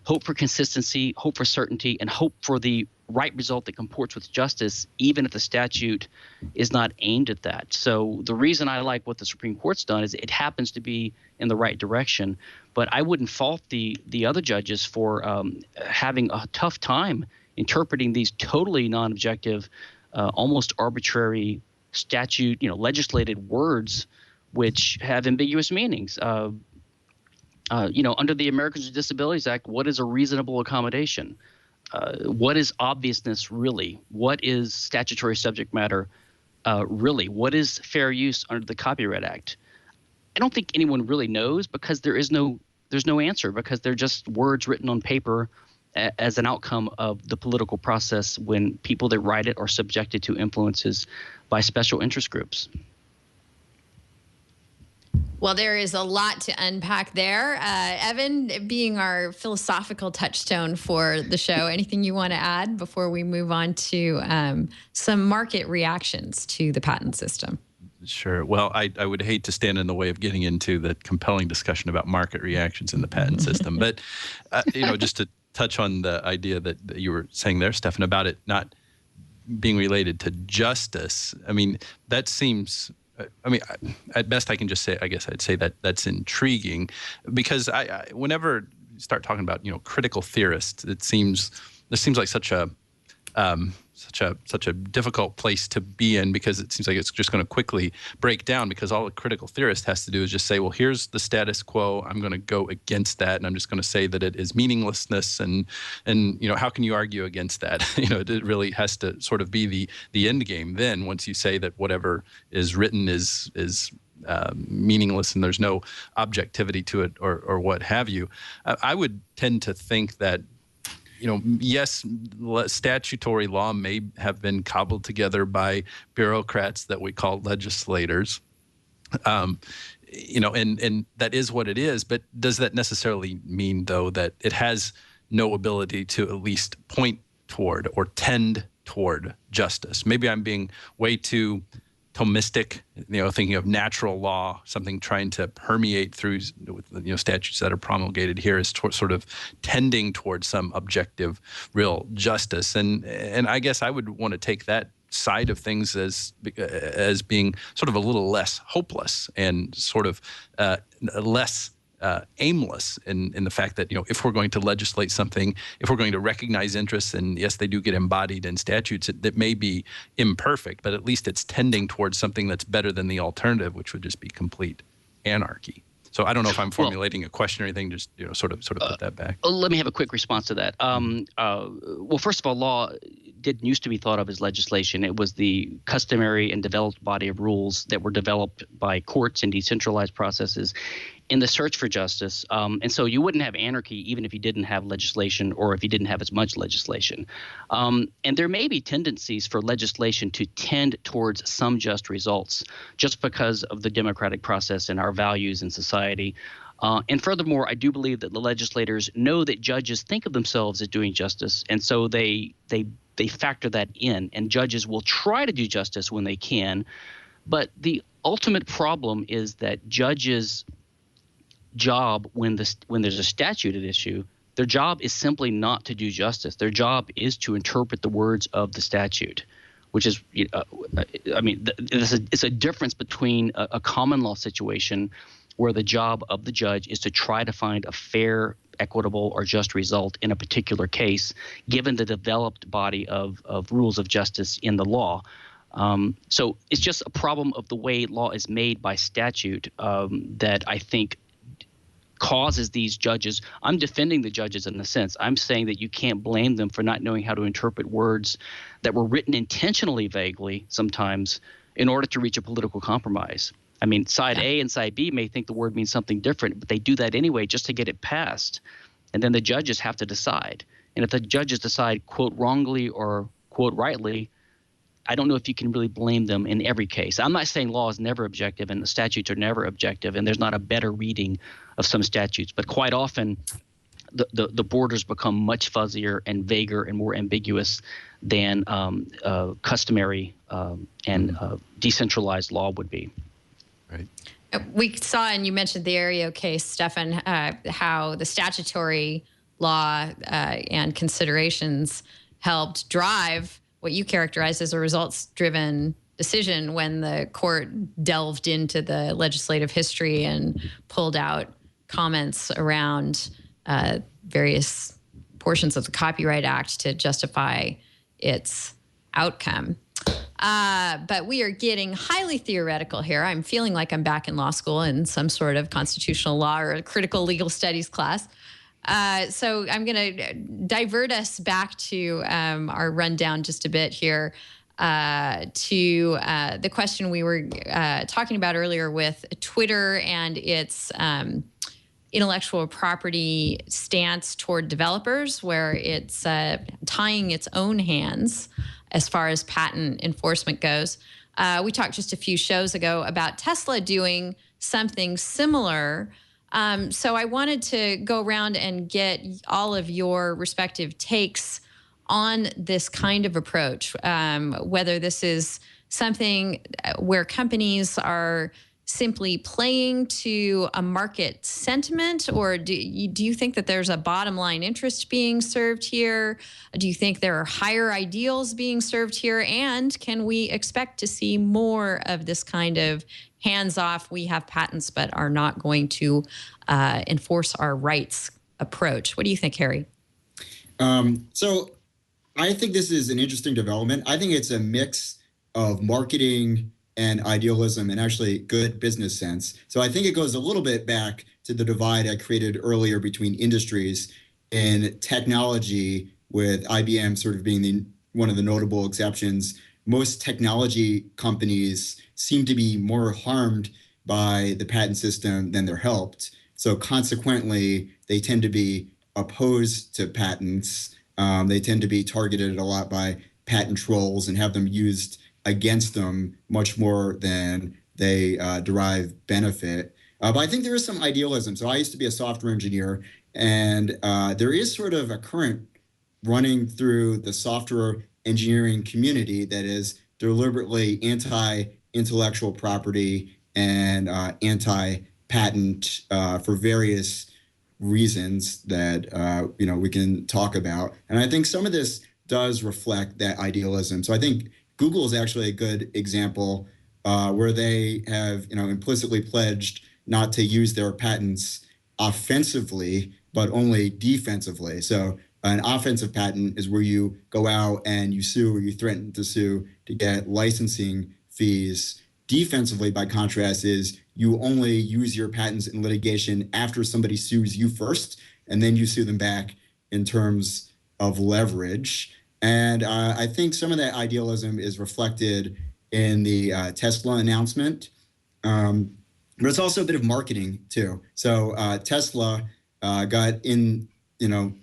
hope for consistency, hope for certainty, and hope for the right result that comports with justice, even if the statute is not aimed at that. So the reason I like what the Supreme Court's done is it happens to be in the right direction. But I wouldn't fault the other judges for having a tough time interpreting these totally non-objective, almost arbitrary statute, legislated words, which have ambiguous meanings. Under the Americans with Disabilities Act, what is a reasonable accommodation? What is obviousness really? What is statutory subject matter really? What is fair use under the Copyright Act? I don't think anyone really knows, because there's no answer, because they're just words written on paper as an outcome of the political process when people that write it are subjected to influences by special interest groups. Well, there is a lot to unpack there. Evan, being our philosophical touchstone for the show, anything you want to add before we move on to some market reactions to the patent system? Sure. Well, I would hate to stand in the way of getting into the compelling discussion about market reactions in the patent system. But, just to touch on the idea that you were saying there, Stephan, about it not being related to justice, I mean, that seems... at best, I can just say, I guess I'd say that that's intriguing, because I whenever you start talking about, critical theorists, this seems like such a difficult place to be in, because it seems like it's just going to quickly break down, because all a critical theorist has to do is just say, well, here's the status quo. I'm going to go against that, and I'm just going to say that it is meaninglessness, and how can you argue against that? It really has to sort of be the end game. Then once you say that whatever is written is meaningless and there's no objectivity to it, or what have you, I would tend to think that, yes, statutory law may have been cobbled together by bureaucrats that we call legislators, and that is what it is. But does that necessarily mean, though, that it has no ability to at least point toward or tend toward justice? Maybe I'm being way too Thomistic, thinking of natural law, something trying to permeate through, statutes that are promulgated here is sort of tending towards some objective, real justice. And I guess I would want to take that side of things as being sort of a little less hopeless and sort of less aimless in the fact that, if we're going to legislate something, if we're going to recognize interests, and yes, they do get embodied in statutes, that may be imperfect, but at least it's tending towards something that's better than the alternative, which would just be complete anarchy. So I don't know if I'm formulating a question or anything, just, sort of put that back. Let me have a quick response to that. Well, first of all, law didn't used to be thought of as legislation. It was the customary and developed body of rules that were developed by courts and decentralized processes in the search for justice. And so you wouldn't have anarchy even if you didn't have legislation, or if you didn't have as much legislation. And there may be tendencies for legislation to tend towards some just results just because of the democratic process and our values in society. And furthermore, I do believe that the legislators know that judges think of themselves as doing justice, and so they factor that in, and judges will try to do justice when they can. But the ultimate problem is that judges' job when there's a statute at issue, their job is simply not to do justice. Their job is to interpret the words of the statute, which is, it's a difference between a common law situation where the job of the judge is to try to find a fair, equitable, or just result in a particular case, given the developed body of rules of justice in the law. So it's just a problem of the way law is made by statute that I think causes these judges. I'm defending the judges in a sense. I'm saying that you can't blame them for not knowing how to interpret words that were written intentionally vaguely sometimes in order to reach a political compromise. I mean, side A and side B may think the word means something different, but they do that anyway just to get it passed. And then the judges have to decide. And if the judges decide, quote, wrongly or, quote, rightly, I don't know if you can really blame them in every case. I'm not saying law is never objective and the statutes are never objective, and there's not a better reading of some statutes. But quite often, the borders become much fuzzier and vaguer and more ambiguous than customary and decentralized law would be. Right. We saw, and you mentioned the Aereo case, Stephan, how the statutory law and considerations helped drive what you characterized as a results-driven decision when the court delved into the legislative history and pulled out comments around various portions of the Copyright Act to justify its outcome. But we are getting highly theoretical here. I'm feeling like I'm back in law school in some sort of constitutional law or a critical legal studies class. So I'm going to divert us back to our rundown just a bit here to the question we were talking about earlier with Twitter and its intellectual property stance toward developers, where it's tying its own hands as far as patent enforcement goes. We talked just a few shows ago about Tesla doing something similar. So I wanted to go around and get all of your respective takes on this kind of approach, whether this is something where companies are simply playing to a market sentiment, or do you think that there's a bottom line interest being served here? Do you think there are higher ideals being served here? And can we expect to see more of this kind of hands-off, we have patents but are not going to enforce our rights approach? What do you think, Harry? So I think this is an interesting development. I think it's a mix of marketing and idealism and actually good business sense. So I think it goes a little bit back to the divide I created earlier between industries and technology, with IBM sort of being one of the notable exceptions. Most technology companies seem to be more harmed by the patent system than they're helped. So consequently, they tend to be opposed to patents. They tend to be targeted a lot by patent trolls and have them used against them much more than they derive benefit. But I think there is some idealism. So I used to be a software engineer, and there is sort of a current running through the software engineering community that is deliberately anti-intellectual property and anti-patent for various reasons that we can talk about. And I think some of this does reflect that idealism. So I think Google is actually a good example where they have implicitly pledged not to use their patents offensively, but only defensively. So an offensive patent is where you go out and you sue or you threaten to sue to get licensing fees. Defensively, by contrast, is you only use your patents in litigation after somebody sues you first, and then you sue them back in terms of leverage. And I think some of that idealism is reflected in the Tesla announcement, but it's also a bit of marketing too. So Tesla got in,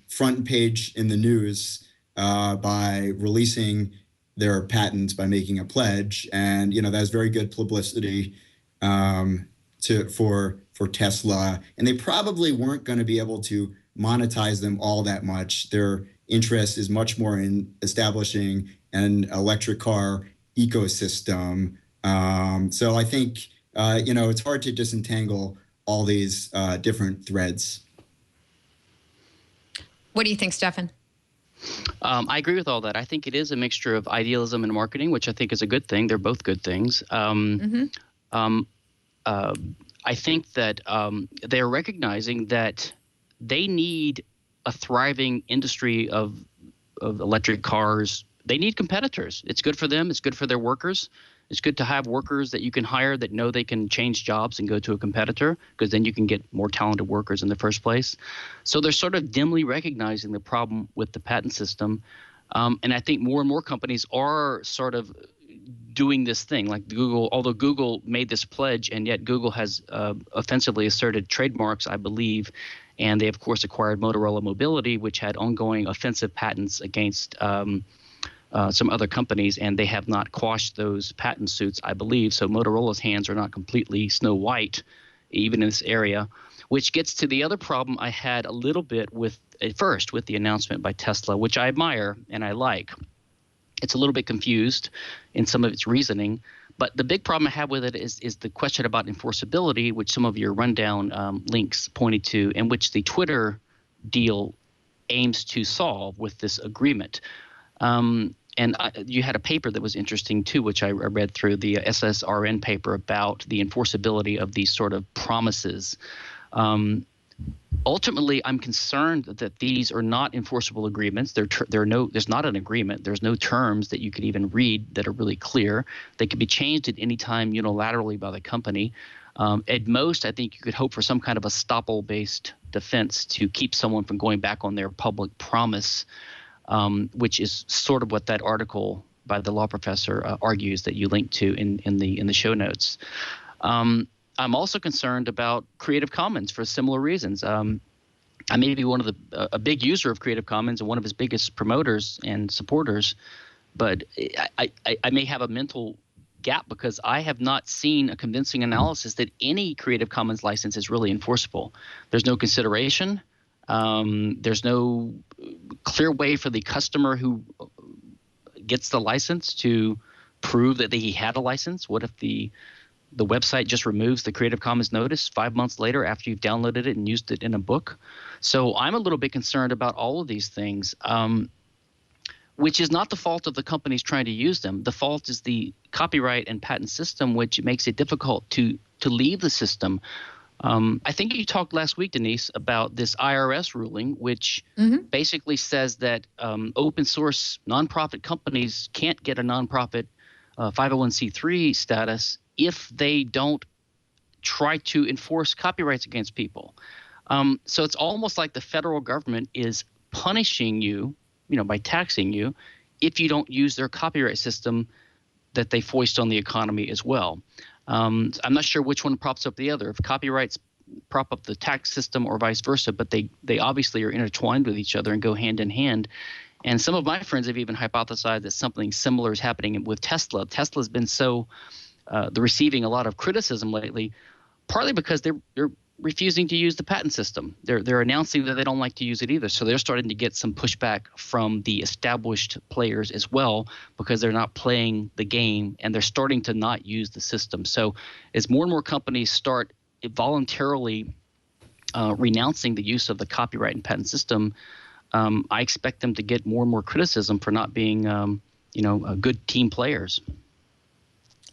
front page in the news by releasing their patents by making a pledge, and that's very good publicity for Tesla. And they probably weren't going to be able to monetize them all that much. Their interest is much more in establishing an electric car ecosystem. So I think it's hard to disentangle all these different threads. What do you think, Stephan? I agree with all that. I think it is a mixture of idealism and marketing, which I think is a good thing. They're both good things. I think that they're recognizing that they need a thriving industry of electric cars. They need competitors. It's good for them. It's good for their workers. It's good to have workers that you can hire that know they can change jobs and go to a competitor, because then you can get more talented workers in the first place. So they're sort of dimly recognizing the problem with the patent system. And I think more and more companies are sort of doing this thing, like Google, although Google made this pledge, and yet Google has offensively asserted trademarks, I believe. And they, of course, acquired Motorola Mobility, which had ongoing offensive patents against some other companies, and they have not quashed those patent suits, I believe. So Motorola's hands are not completely snow white, even in this area, which gets to the other problem I had a little bit with at first with the announcement by Tesla, which I admire and I like. It's a little bit confused in some of its reasoning, but the big problem I have with it is the question about enforceability, which some of your rundown links pointed to, and which the Twitter deal aims to solve with this agreement. You had a paper that was interesting too, which I read through, the SSRN paper about the enforceability of these sort of promises. Ultimately, I'm concerned that these are not enforceable agreements. There's not an agreement. There's no terms that you could even read that are really clear. They could be changed at any time unilaterally by the company. At most, I think you could hope for some kind of estoppel-based defense to keep someone from going back on their public promise, which is sort of what that article by the law professor argues that you linked to in the show notes. I'm also concerned about Creative Commons for similar reasons. I may be a big user of Creative Commons and one of his biggest promoters and supporters, but I may have a mental gap because I have not seen a convincing analysis that any Creative Commons license is really enforceable. There's no consideration. There's no clear way for the customer who gets the license to prove that he had a license. What if the website just removes the Creative Commons notice 5 months later after you've downloaded it and used it in a book? So I'm a little bit concerned about all of these things, which is not the fault of the companies trying to use them. The fault is the copyright and patent system, which makes it difficult to leave the system. I think you talked last week, Denise, about this IRS ruling, which basically says that open source nonprofit companies can't get a nonprofit 501c3 status if they don't try to enforce copyrights against people. So it's almost like the federal government is punishing you, by taxing you, if you don't use their copyright system that they foist on the economy as well. I'm not sure which one props up the other, if copyrights prop up the tax system or vice versa, but they obviously are intertwined with each other and go hand in hand. And some of my friends have even hypothesized that something similar is happening with Tesla. Tesla's been they're receiving a lot of criticism lately, partly because they're refusing to use the patent system. They're announcing that they don't like to use it either. So they're starting to get some pushback from the established players as well, because they're not playing the game and they're starting to not use the system. So as more and more companies start voluntarily renouncing the use of the copyright and patent system, I expect them to get more and more criticism for not being, good team players.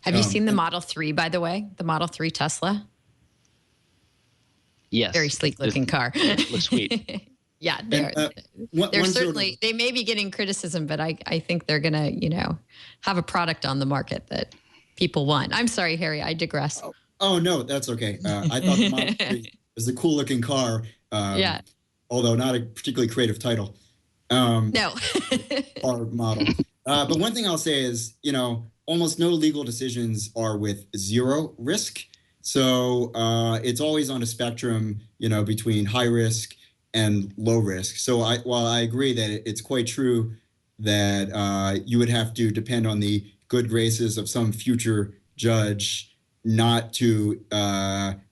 Have you seen the Model 3, by the way? The Model 3 Tesla? Yes. Very sleek-looking car. Looks sweet. Yeah, they're certainly they may be getting criticism, but I think they're going to, have a product on the market that people want. I'm sorry, Harry, I digress. Oh no, that's okay. I thought the Model 3 was a cool-looking car. Yeah. Although not a particularly creative title. No. Car model. But one thing I'll say is, almost no legal decisions are with zero risk. So it's always on a spectrum, between high risk and low risk. So while I agree that it's quite true that you would have to depend on the good graces of some future judge not to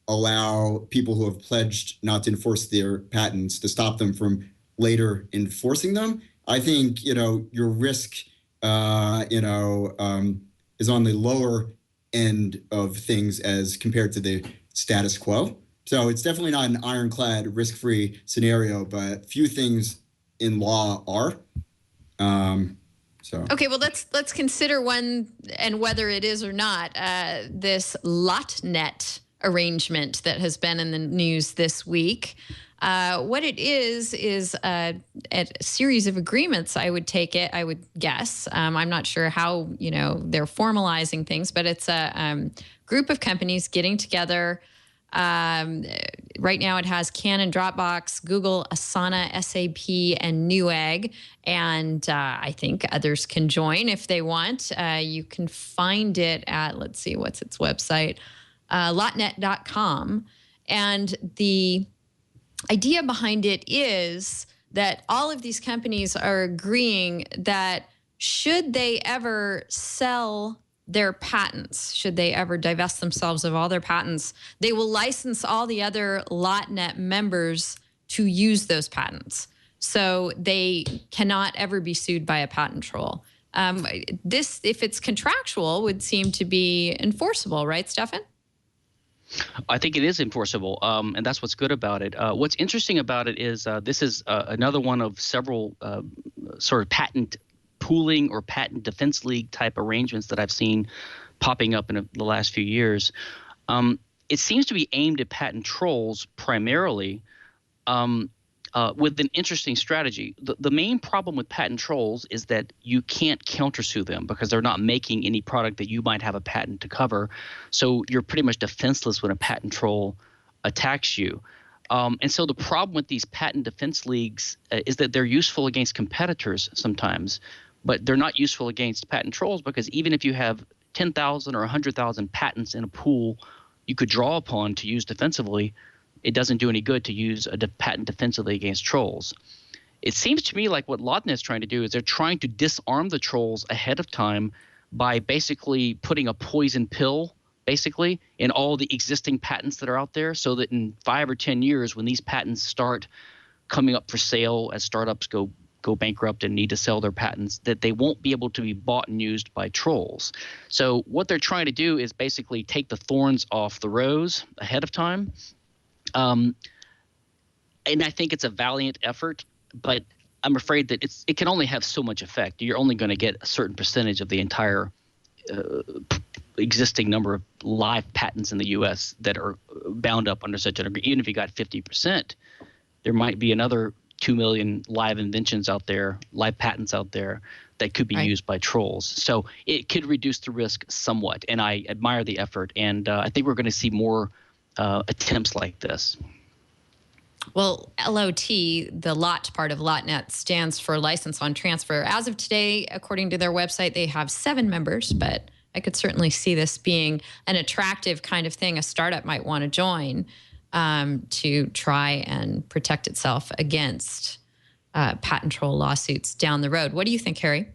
allow people who have pledged not to enforce their patents to stop them from later enforcing them, I think, your risk, is on the lower end of things as compared to the status quo. So it's definitely not an ironclad, risk-free scenario, but few things in law are. Okay, well, let's consider one, and whether it is or not, this LotNet arrangement that has been in the news this week. What it is a series of agreements, I would guess. I'm not sure how, they're formalizing things, but it's a group of companies getting together. Right now it has Canon, Dropbox, Google, Asana, SAP, and Newegg. And I think others can join if they want. You can find it at, let's see, what's its website? Lotnet.com. And the idea behind it is that all of these companies are agreeing that should they ever sell their patents, should they ever divest themselves of all their patents, they will license all the other LotNet members to use those patents. So they cannot ever be sued by a patent troll. This, if it's contractual, would seem to be enforceable, right, Stephan? I think it is enforceable, and that's what's good about it. What's interesting about it is this is another one of several sort of patent pooling or patent defense league type arrangements that I've seen popping up in the last few years. It seems to be aimed at patent trolls primarily, with an interesting strategy. The main problem with patent trolls is that you can't countersue them because they're not making any product that you might have a patent to cover. So you're pretty much defenseless when a patent troll attacks you. And so the problem with these patent defense leagues is that they're useful against competitors sometimes, but they're not useful against patent trolls because even if you have 10,000 or 100,000 patents in a pool you could draw upon to use defensively, it doesn't do any good to use a patent defensively against trolls. It seems to me like what LOTNET is trying to do is they're trying to disarm the trolls ahead of time by basically putting a poison pill basically in all the existing patents that are out there so that in 5 or 10 years when these patents start coming up for sale as startups go bankrupt and need to sell their patents, that they won't be able to be bought and used by trolls. So what they're trying to do is basically take the thorns off the rose ahead of time. And I think it's a valiant effort, but I'm afraid that it can only have so much effect. You're only going to get a certain percentage of the entire existing number of live patents in the U.S. that are bound up under such an agreement. Even if you got 50%, there might be another 2 million live inventions out there, live patents out there that could be used by trolls. So it could reduce the risk somewhat, and I admire the effort, and I think we're going to see more attempts like this. Well, LOT, the LOT part of LOTNET, stands for License on Transfer. As of today, according to their website, they have 7 members, but I could certainly see this being an attractive kind of thing a startup might want to join to try and protect itself against patent troll lawsuits down the road. What do you think, Harry?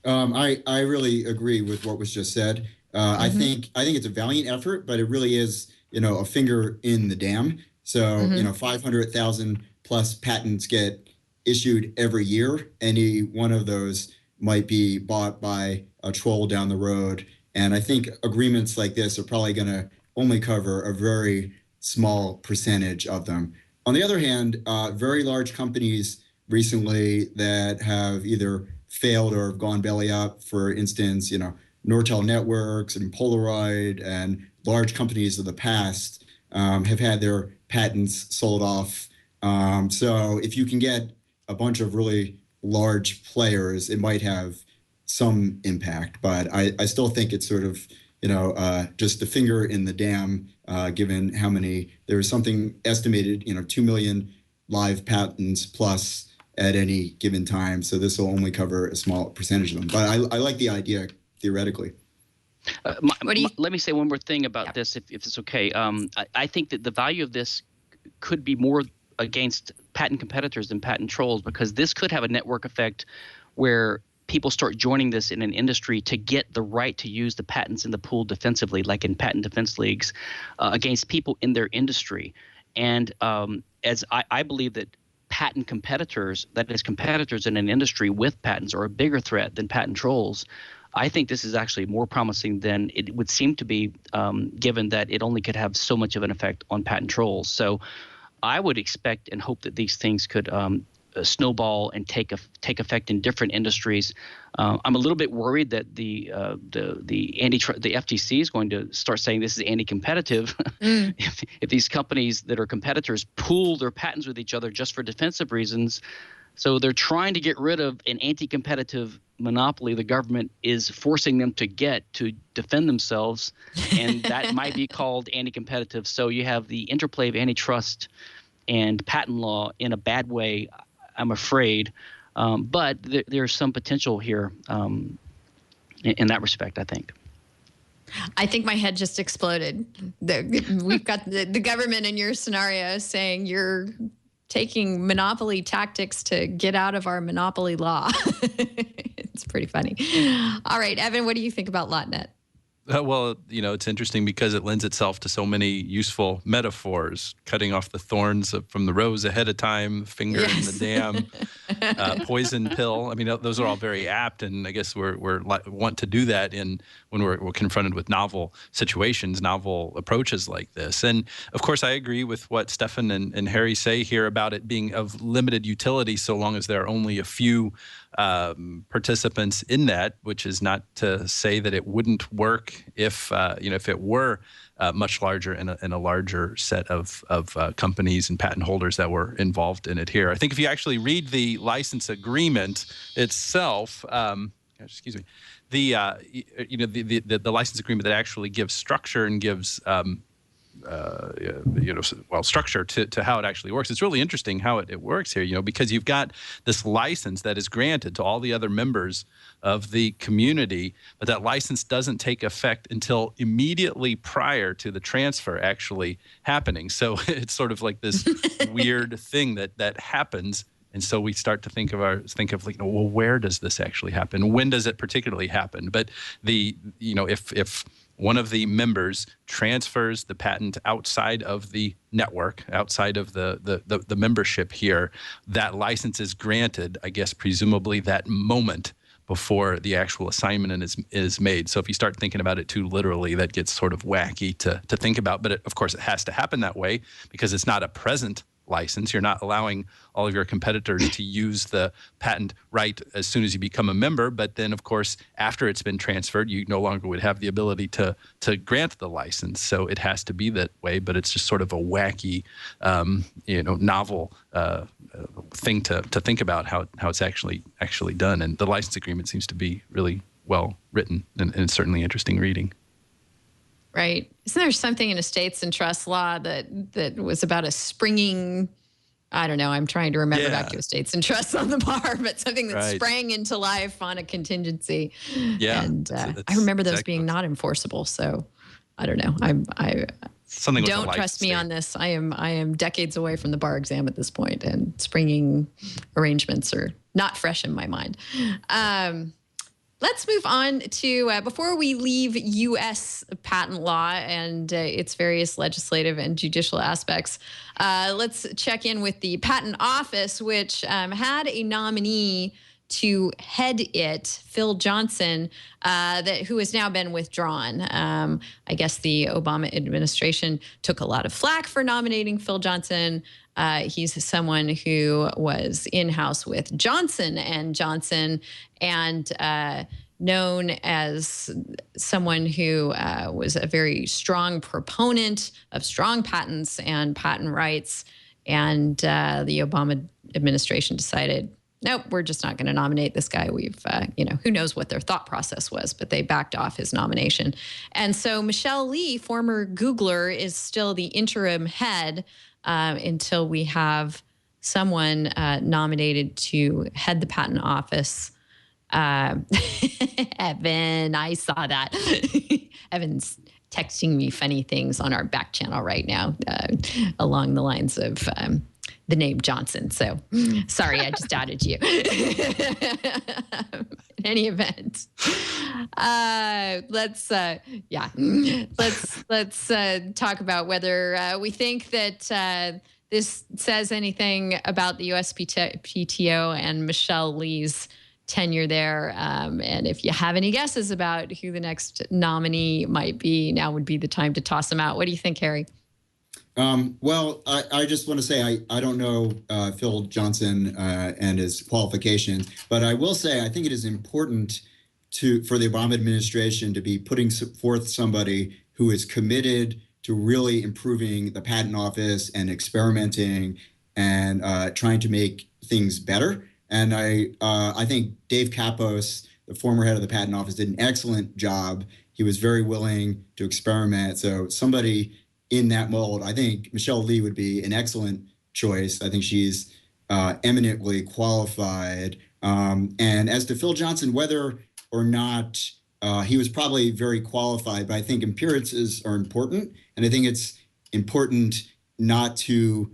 I really agree with what was just said. I think it's a valiant effort, but it really is, a finger in the dam. So, 500,000 plus patents get issued every year. Any one of those might be bought by a troll down the road. And I think agreements like this are probably going to only cover a very small percentage of them. On the other hand, very large companies recently that have either failed or have gone belly up, for instance, Nortel Networks and Polaroid and large companies of the past have had their patents sold off. So if you can get a bunch of really large players, it might have some impact. But I still think it's sort of, just the finger in the dam, given how many, there was something estimated, 2 million live patents plus at any given time. So this will only cover a small percentage of them. But I like the idea theoretically. Let me say one more thing about this, if it's okay. I think that the value of this could be more against patent competitors than patent trolls, because this could have a network effect where people start joining this in an industry to get the right to use the patents in the pool defensively, like in patent defense leagues, against people in their industry. And as I believe that patent competitors, that is competitors in an industry with patents, are a bigger threat than patent trolls. I think this is actually more promising than it would seem to be, given that it only could have so much of an effect on patent trolls. So I would expect and hope that these things could snowball and take effect in different industries. I'm a little bit worried that the FTC is going to start saying this is anti-competitive if these companies that are competitors pool their patents with each other just for defensive reasons. So they're trying to get rid of an anti-competitive monopoly the government is forcing them to get to defend themselves, and that might be called anti-competitive. So you have the interplay of antitrust and patent law in a bad way, I'm afraid. But there's some potential here in that respect, I think. I think my head just exploded. We've got the government in your scenario saying you're taking monopoly tactics to get out of our monopoly law. It's pretty funny. All right, Evan, what do you think about LOTNET? Well, it's interesting because it lends itself to so many useful metaphors, cutting off the thorns from the rose ahead of time, finger in the dam, poison pill. I mean, those are all very apt, and I guess we're want to do that when we're confronted with novel situations, novel approaches like this. And of course, I agree with what Stephan and Harry say here about it being of limited utility so long as there are only a few participants in that, which is not to say that it wouldn't work if it were much larger and a larger set of companies and patent holders that were involved in it here. I think if you actually read the license agreement itself, excuse me, the license agreement that actually gives structure and gives structure to how it actually works. It's really interesting how it works here, because you've got this license that is granted to all the other members of the community, but that license doesn't take effect until immediately prior to the transfer actually happening. So it's sort of like this weird thing that happens. And so we start to think of well, where does this actually happen? When does it particularly happen? But if one of the members transfers the patent outside of the network, outside of the membership here, that license is granted, I guess, presumably that moment before the actual assignment is made. So if you start thinking about it too literally, that gets sort of wacky to think about. But of course, it has to happen that way because it's not a present license. You're not allowing all of your competitors to use the patent right as soon as you become a member. But then, of course, after it's been transferred, you no longer would have the ability to grant the license. So it has to be that way. But it's just sort of a wacky, novel thing to think about how it's actually done. And the license agreement seems to be really well written and it's certainly interesting reading. Right. Isn't there something in estates and trust law that was about a springing, I don't know, I'm trying to remember back to estates and trusts on the bar, but something that sprang into life on a contingency. Yeah. And I remember those being not enforceable. So I don't know. I don't trust me on this. I am decades away from the bar exam at this point, and springing arrangements are not fresh in my mind. Let's move on to, before we leave U.S. patent law and its various legislative and judicial aspects, let's check in with the Patent Office, which had a nominee to head it, Phil Johnson, who has now been withdrawn. I guess the Obama administration took a lot of flack for nominating Phil Johnson. He's someone who was in-house with Johnson & Johnson and known as someone who was a very strong proponent of strong patents and patent rights. And the Obama administration decided, nope, we're just not going to nominate this guy. We've, who knows what their thought process was, but they backed off his nomination. And so Michelle Lee, former Googler, is still the interim head until we have someone nominated to head the patent office. Evan, I saw that. Evan's texting me funny things on our back channel right now along the lines of the name Johnson. So sorry, I just outed you. In any event, let's talk about whether we think that this says anything about the USPTO and Michelle Lee's tenure there. And if you have any guesses about who the next nominee might be, now would be the time to toss them out. What do you think, Harry? Well, I just want to say I don't know Phil Johnson and his qualifications, but I will say I think it is important for the Obama administration to be putting forth somebody who is committed to really improving the patent office and experimenting and trying to make things better. And I think Dave Kapos, the former head of the patent office, did an excellent job. He was very willing to experiment. So somebody in that mold, I think Michelle Lee would be an excellent choice. I think she's eminently qualified. And as to Phil Johnson, whether or not he was probably very qualified, but I think appearances are important. And I think it's important not to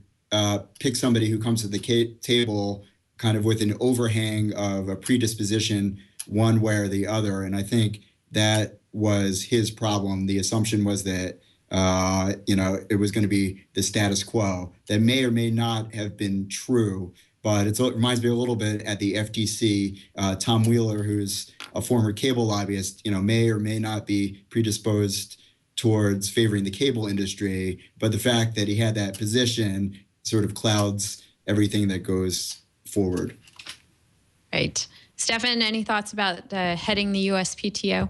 pick somebody who comes to the table kind of with an overhang of a predisposition one way or the other. And I think that was his problem. The assumption was that, it was going to be the status quo. That may or may not have been true, but it reminds me a little bit at the FTC, Tom Wheeler, who's a former cable lobbyist, may or may not be predisposed towards favoring the cable industry, but the fact that he had that position sort of clouds everything that goes forward. Right. Stephan, any thoughts about heading the USPTO?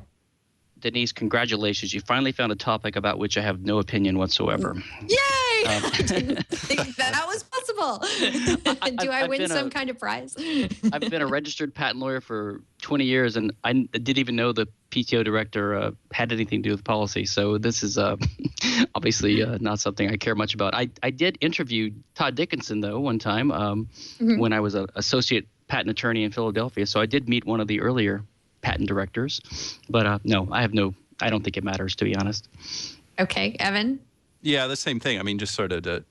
Denise, congratulations. You finally found a topic about which I have no opinion whatsoever. Yay! I didn't think that was possible. Do I win some kind of prize? I've been a registered patent lawyer for 20 years, and I didn't even know the PTO director had anything to do with policy. So this is obviously not something I care much about. I did interview Todd Dickinson, though, one time when I was an associate patent attorney in Philadelphia. So I did meet one of the earlier patent directors, but no, I don't think it matters, to be honest. Okay, Evan? Yeah, the same thing. I mean, just sort of to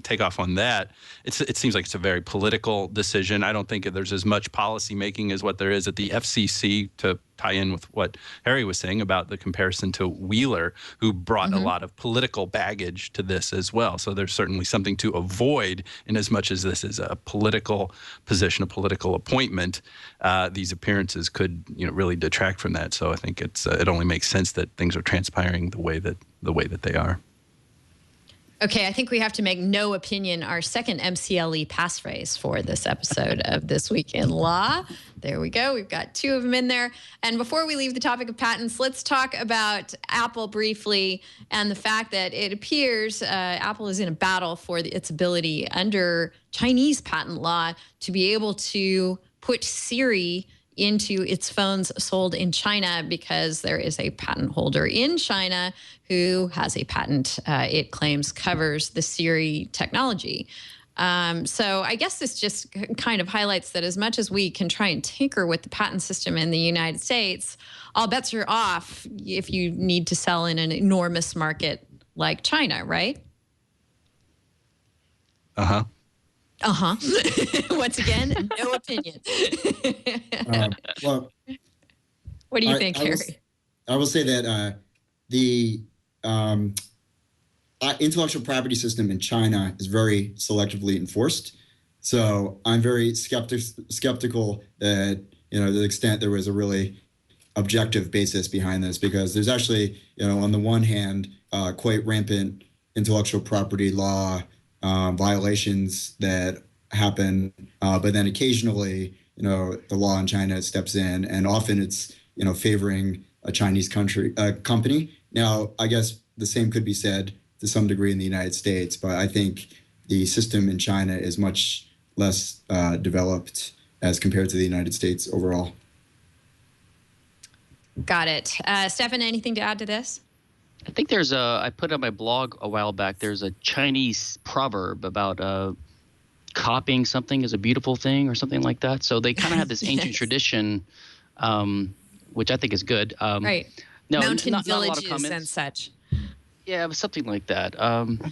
take off on that, it seems like it's a very political decision. I don't think there's as much policy making as what there is at the FCC, to tie in with what Harry was saying about the comparison to Wheeler, who brought a lot of political baggage to this as well. So there's certainly something to avoid in as much as this is a political position, a political appointment. These appearances could really detract from that. So I think it only makes sense that things are transpiring the way that they are. Okay, I think we have to make no opinion our second MCLE passphrase for this episode of This Week in Law. There we go. We've got two of them in there. And before we leave the topic of patents, let's talk about Apple briefly and the fact that it appears Apple is in a battle for its ability under Chinese patent law to be able to put Siri into its phones sold in China, because there is a patent holder in China who has a patent it claims covers the Siri technology. So I guess this just kind of highlights that as much as we can try and tinker with the patent system in the United States, all bets are off if you need to sell in an enormous market like China, right? Uh-huh. Once again, no opinion. Well, what do you think, Harry? I will say that the intellectual property system in China is very selectively enforced. So I'm very skeptical that, to the extent there was a really objective basis behind this, because there's actually, on the one hand, quite rampant intellectual property law violations that happen, but then occasionally, the law in China steps in, and often it's, favoring a Chinese company. Now, I guess the same could be said to some degree in the United States, but I think the system in China is much less developed as compared to the United States overall. Got it. Stephan, anything to add to this? I think I put on my blog a while back, there's a Chinese proverb about copying something is a beautiful thing or something like that. So they kind of have this ancient tradition, which I think is good. Right. No, Mountain not a lot of villages comments. and such. Yeah, something like that.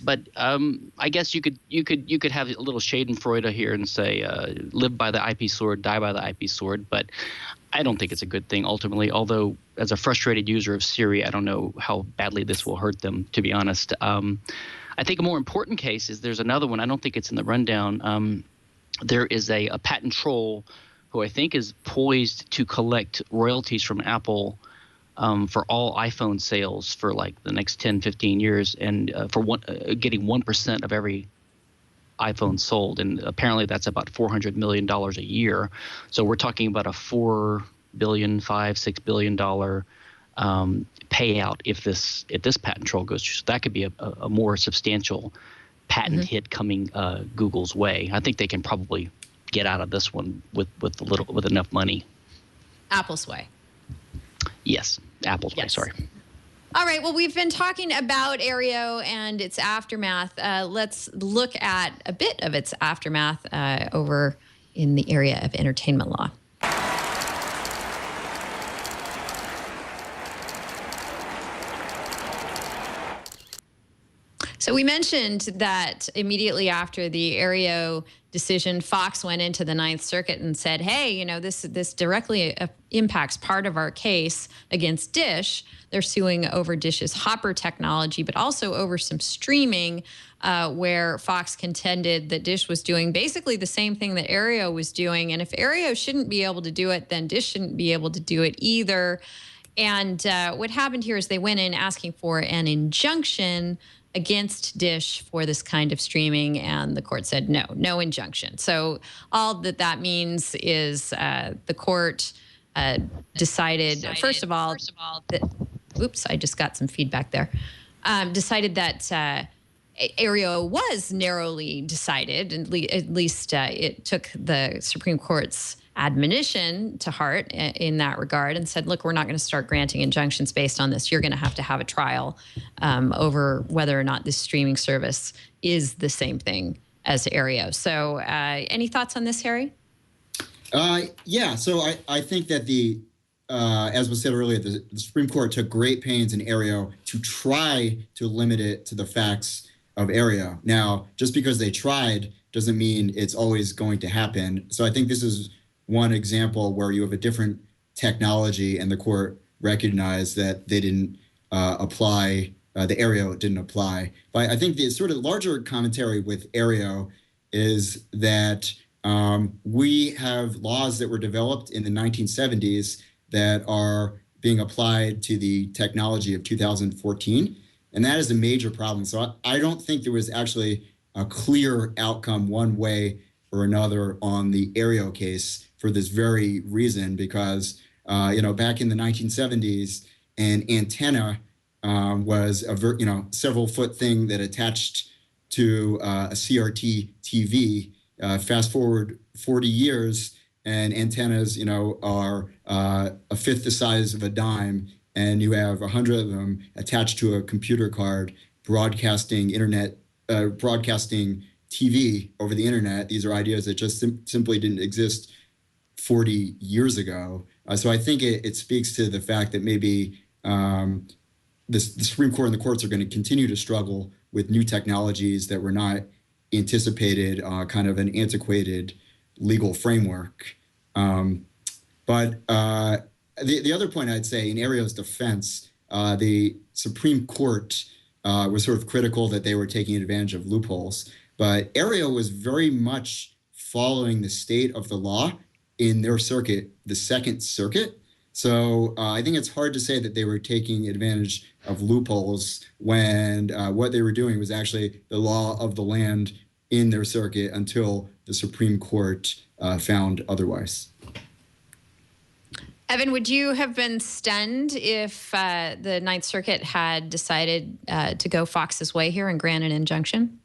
But I guess you could have a little Schadenfreude here and say, live by the IP sword, die by the IP sword. But I don't think it's a good thing ultimately. Although, as a frustrated user of Siri, I don't know how badly this will hurt them, to be honest. I think a more important case is there's another one. I don't think it's in the rundown. There is a patent troll who I think is poised to collect royalties from Apple for all iPhone sales for like the next 10, 15 years, and for getting 1% of every iPhone sold. And apparently that's about $400 million a year. So we're talking about a $4 billion, $6 billion payout if this patent troll goes through. So that could be a more substantial patent hit coming Google's way. I think they can probably get out of this one with enough money. Apple's way. Yes, Apple's way. Sorry. All right. Well, we've been talking about Aereo and its aftermath. Let's look at a bit of its aftermath over in the area of entertainment law. So we mentioned that immediately after the Aereo decision, Fox went into the Ninth Circuit and said, hey, you know, this directly impacts part of our case against Dish. They're suing over Dish's Hopper technology, but also over some streaming where Fox contended that Dish was doing basically the same thing that Aereo was doing. And if Aereo shouldn't be able to do it, then Dish shouldn't be able to do it either. And what happened here is they went in asking for an injunction against Dish for this kind of streaming, and the court said no injunction. So all that means is the court decided, first of all, that, oops, I just got some feedback there, decided that Aereo was narrowly decided, at least it took the Supreme Court's admonition to heart in that regard, and said, look, we're not going to start granting injunctions based on this. You're going to have a trial over whether or not this streaming service is the same thing as Aereo. So any thoughts on this, Harry? Yeah, so I think that as was said earlier, the Supreme Court took great pains in Aereo to try to limit it to the facts of Aereo. Now, just because they tried doesn't mean it's always going to happen. So I think this is one example where you have a different technology and the court recognized that they didn't apply, the Aereo didn't apply. But I think the sort of larger commentary with Aereo is that we have laws that were developed in the 1970s that are being applied to the technology of 2014. And that is a major problem. So I don't think there was actually a clear outcome one way or another on the Aereo case for this very reason, because, back in the 1970s, an antenna was a several foot thing that attached to a CRT TV. Fast forward 40 years, and antennas, are a fifth the size of a dime, and you have 100 of them attached to a computer card, broadcasting TV over the internet. These are ideas that just simply didn't exist 40 years ago. So I think it speaks to the fact that maybe the Supreme Court and the courts are going to continue to struggle with new technologies that were not anticipated, kind of an antiquated legal framework. But the other point I'd say, in Aereo's defense, the Supreme Court was sort of critical that they were taking advantage of loopholes. But Aereo was very much following the state of the law in their circuit, the Second Circuit. So I think it's hard to say that they were taking advantage of loopholes when what they were doing was actually the law of the land in their circuit until the Supreme Court found otherwise. Evan, would you have been stunned if the Ninth Circuit had decided to go Fox's way here and grant an injunction?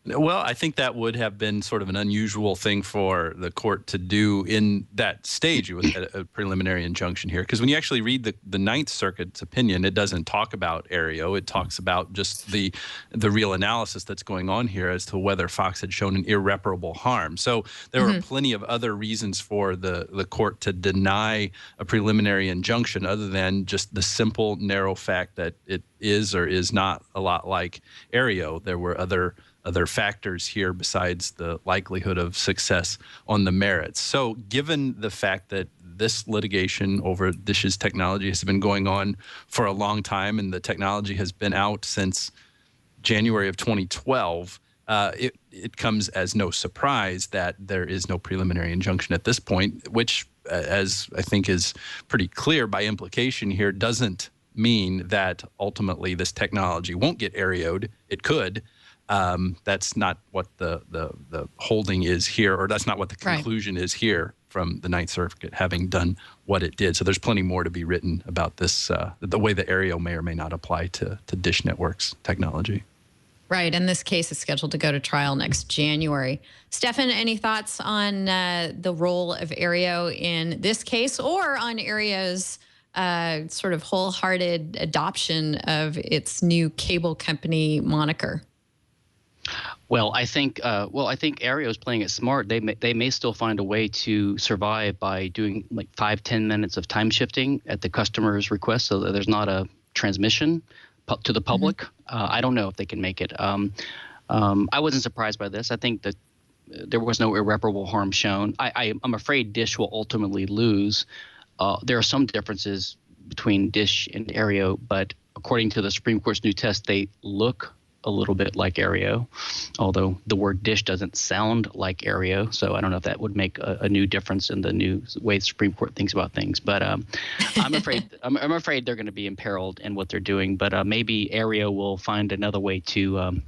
Well, I think that would have been sort of an unusual thing for the court to do in that stage with a preliminary injunction here. Because when you actually read the Ninth Circuit's opinion, it doesn't talk about Aereo. It talks about just the real analysis that's going on here as to whether Fox had shown an irreparable harm. So there were plenty of other reasons for the court to deny a preliminary injunction other than just the simple, narrow fact that it is or is not a lot like Aereo. There were other factors here besides the likelihood of success on the merits. So given the fact that this litigation over Dish's technology has been going on for a long time and the technology has been out since January of 2012, it comes as no surprise that there is no preliminary injunction at this point, which, as I think is pretty clear by implication here, doesn't mean that ultimately this technology won't get Aereo'd. It could. That's not what the holding is here, or that's not what the conclusion is here from the Ninth Circuit having done what it did. So there's plenty more to be written about this, the way that Aereo may or may not apply to Dish Network's technology. Right, and this case is scheduled to go to trial next January. Stephan, any thoughts on the role of Aereo in this case, or on Aereo's sort of wholehearted adoption of its new cable company moniker? Well, I think Aereo is playing it smart. They may still find a way to survive by doing like 5-10 minutes of time shifting at the customer's request, so that there's not a transmission. to the public. I don't know if they can make it. I wasn't surprised by this. I think that there was no irreparable harm shown. I'm afraid Dish will ultimately lose. There are some differences between Dish and Aereo, but according to the Supreme Court's new test, they look a little bit like Aereo, although the word Dish doesn't sound like Aereo. So I don't know if that would make a new difference in the new way the Supreme Court thinks about things. But I'm afraid they're going to be imperiled in what they're doing. But maybe Aereo will find another way to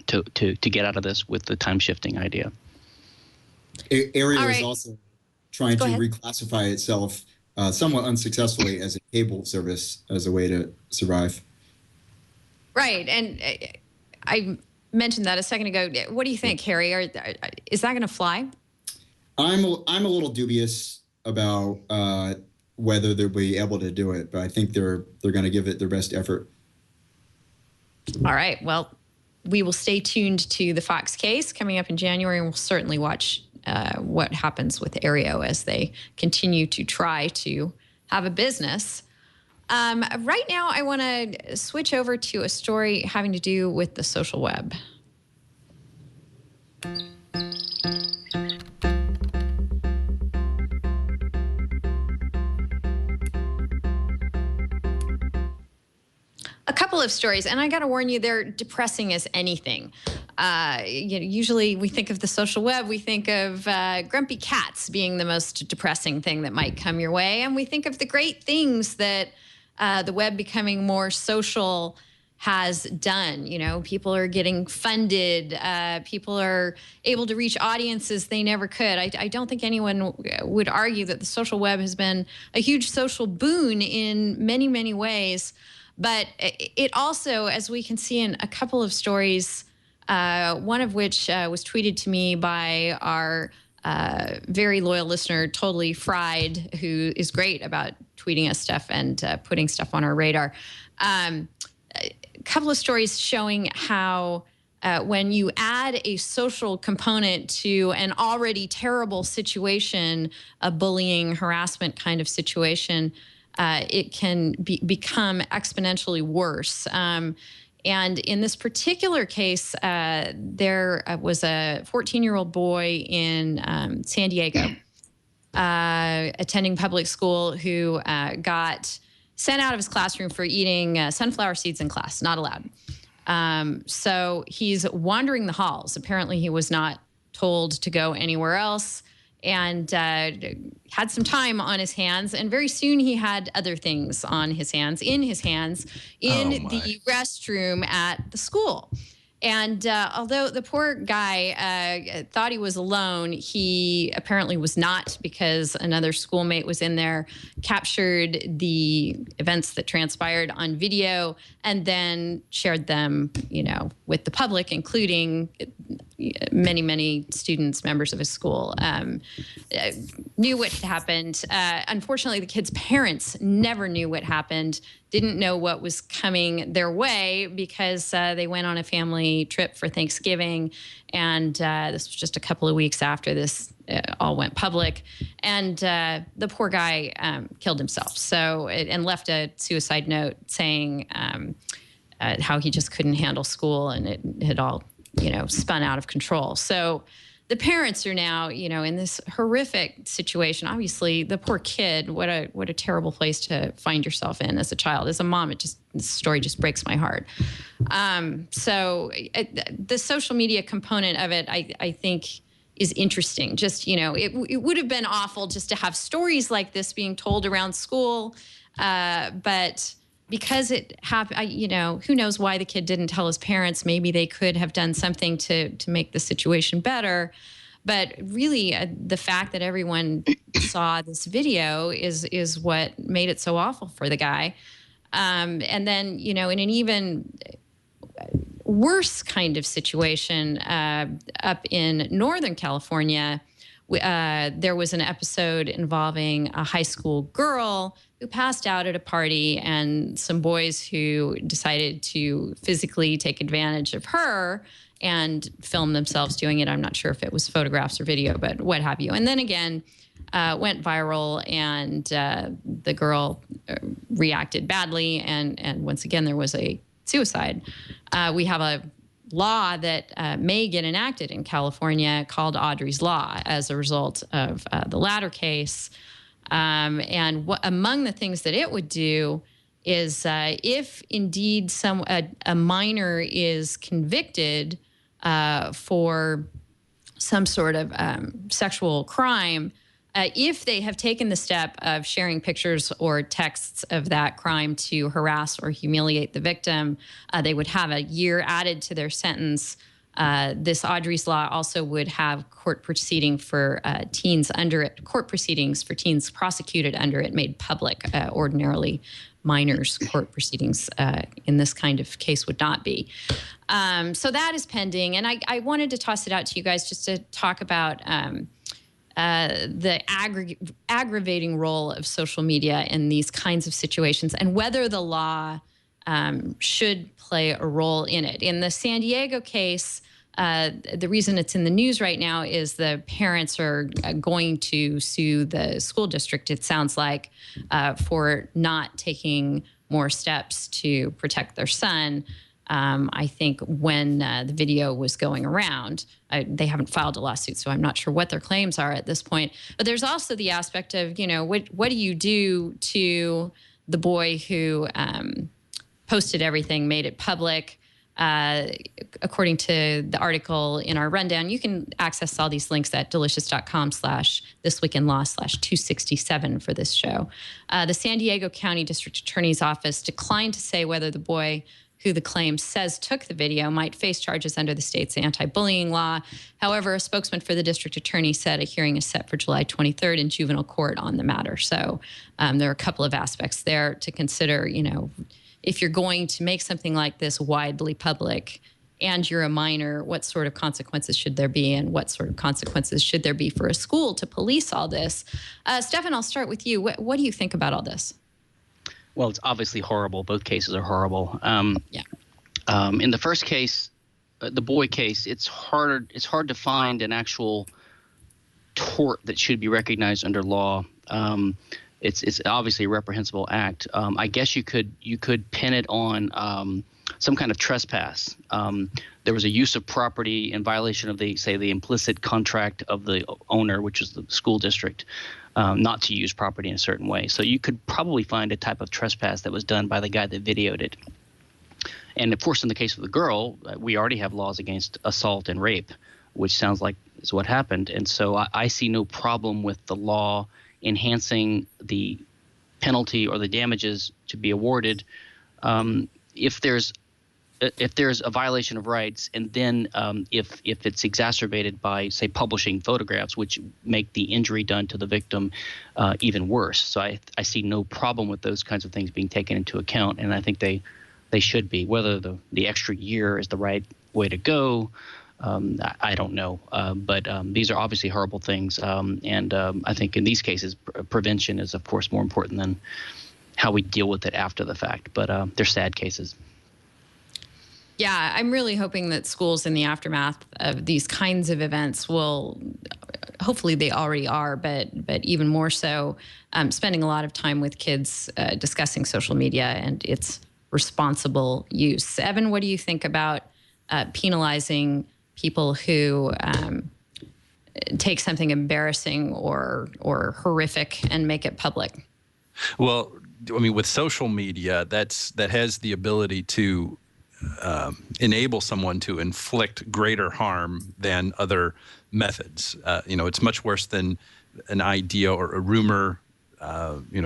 get out of this with the time shifting idea. Aereo is also trying to reclassify itself somewhat unsuccessfully as a cable service as a way to survive. Right, and I mentioned that a second ago. What do you think, Harry? Is that going to fly? I'm a little dubious about whether they'll be able to do it, but I think they're going to give it their best effort. All right. Well, we will stay tuned to the Fox case coming up in January, and we'll certainly watch what happens with Aereo as they continue to try to have a business. Right now, I want to switch over to a story having to do with the social web. A couple of stories, and I got to warn you, they're depressing as anything. Usually we think of the social web, we think of grumpy cats being the most depressing thing that might come your way, and we think of the great things that the web becoming more social has done. You know, people are getting funded. People are able to reach audiences they never could. I don't think anyone would argue that the social web has been a huge social boon in many, many ways. But it also, as we can see in a couple of stories, one of which was tweeted to me by our very loyal listener, Totally Fried, who is great about tweeting us stuff and putting stuff on our radar. A couple of stories showing how when you add a social component to an already terrible situation, a bullying, harassment kind of situation, it can become exponentially worse. And in this particular case, there was a 14-year-old boy in San Diego attending public school who got sent out of his classroom for eating sunflower seeds in class, not allowed. So he's wandering the halls. Apparently he was not told to go anywhere else, and had some time on his hands. And very soon he had other things on his hands, in the restroom at the school. And although the poor guy thought he was alone, he apparently was not, because another schoolmate was in there, captured the events that transpired on video, and then shared them, with the public, including many, many students, members of his school, knew what had happened. Unfortunately, the kids' parents never knew what happened, didn't know what was coming their way, because they went on a family trip for Thanksgiving, and this was just a couple of weeks after this all went public. And the poor guy killed himself, and left a suicide note saying how he just couldn't handle school, and it had all spun out of control. So the parents are now, in this horrific situation. Obviously, the poor kid, what a terrible place to find yourself in as a child. As a mom, this story just breaks my heart. So the social media component of it, I think, is interesting. Just, it would have been awful just to have stories like this being told around school, but because it happened, who knows why the kid didn't tell his parents. Maybe they could have done something to make the situation better. But really, the fact that everyone saw this video is what made it so awful for the guy. And then, in an even worse kind of situation, up in Northern California, there was an episode involving a high school girl who passed out at a party, and some boys who decided to physically take advantage of her and film themselves doing it. I'm not sure if it was photographs or video, but what have you. And then again, went viral, and the girl reacted badly. And once again, there was a suicide. We have a law that may get enacted in California called Audrey's Law as a result of the latter case. And among the things that it would do is if indeed a minor is convicted for some sort of sexual crime, if they have taken the step of sharing pictures or texts of that crime to harass or humiliate the victim, they would have a year added to their sentence. This Audrey's Law also would have court proceedings for teens prosecuted under it made public. Ordinarily, minors' court proceedings in this kind of case would not be. So that is pending. And I wanted to toss it out to you guys just to talk about the aggravating role of social media in these kinds of situations and whether the law should play a role in it. In the San Diego case, the reason it's in the news right now is the parents are going to sue the school district, it sounds like, for not taking more steps to protect their son. I think when the video was going around, they haven't filed a lawsuit, so I'm not sure what their claims are at this point. But there's also the aspect of, what do you do to the boy who posted everything, made it public? According to the article in our rundown, you can access all these links at delicious.com/thisweekinlaw/267 for this show. The San Diego County District Attorney's Office declined to say whether the boy who the claim says took the video might face charges under the state's anti-bullying law. However, a spokesman for the district attorney said a hearing is set for July 23rd in juvenile court on the matter. So there are a couple of aspects there to consider. If you're going to make something like this widely public and you're a minor, what sort of consequences should there be, and what sort of consequences should there be for a school to police all this? Stephan, I'll start with you. What do you think about all this? Well, it's obviously horrible. Both cases are horrible. In the first case, the boy case, it's hard to find an actual tort that should be recognized under law. It's obviously a reprehensible act. I guess you could pin it on some kind of trespass. There was a use of property in violation of the implicit contract of the owner, which is the school district, not to use property in a certain way. So you could probably find a type of trespass that was done by the guy that videoed it. And of course, in the case of the girl, we already have laws against assault and rape, which sounds like is what happened. And so I see no problem with the law enhancing the penalty or the damages to be awarded if there's a violation of rights, and then if it's exacerbated by, say, publishing photographs which make the injury done to the victim even worse. So I see no problem with those kinds of things being taken into account, and I think they should be. Whether the extra year is the right way to go, I don't know, but these are obviously horrible things, and I think in these cases prevention is, of course, more important than how we deal with it after the fact. But they're sad cases. Yeah, I'm really hoping that schools in the aftermath of these kinds of events will, hopefully they already are, but even more so, spending a lot of time with kids discussing social media and its responsible use. Evan, what do you think about penalizing people who take something embarrassing or horrific and make it public? Well, I mean, with social media, that has the ability to enable someone to inflict greater harm than other methods. It's much worse than an idea or a rumor,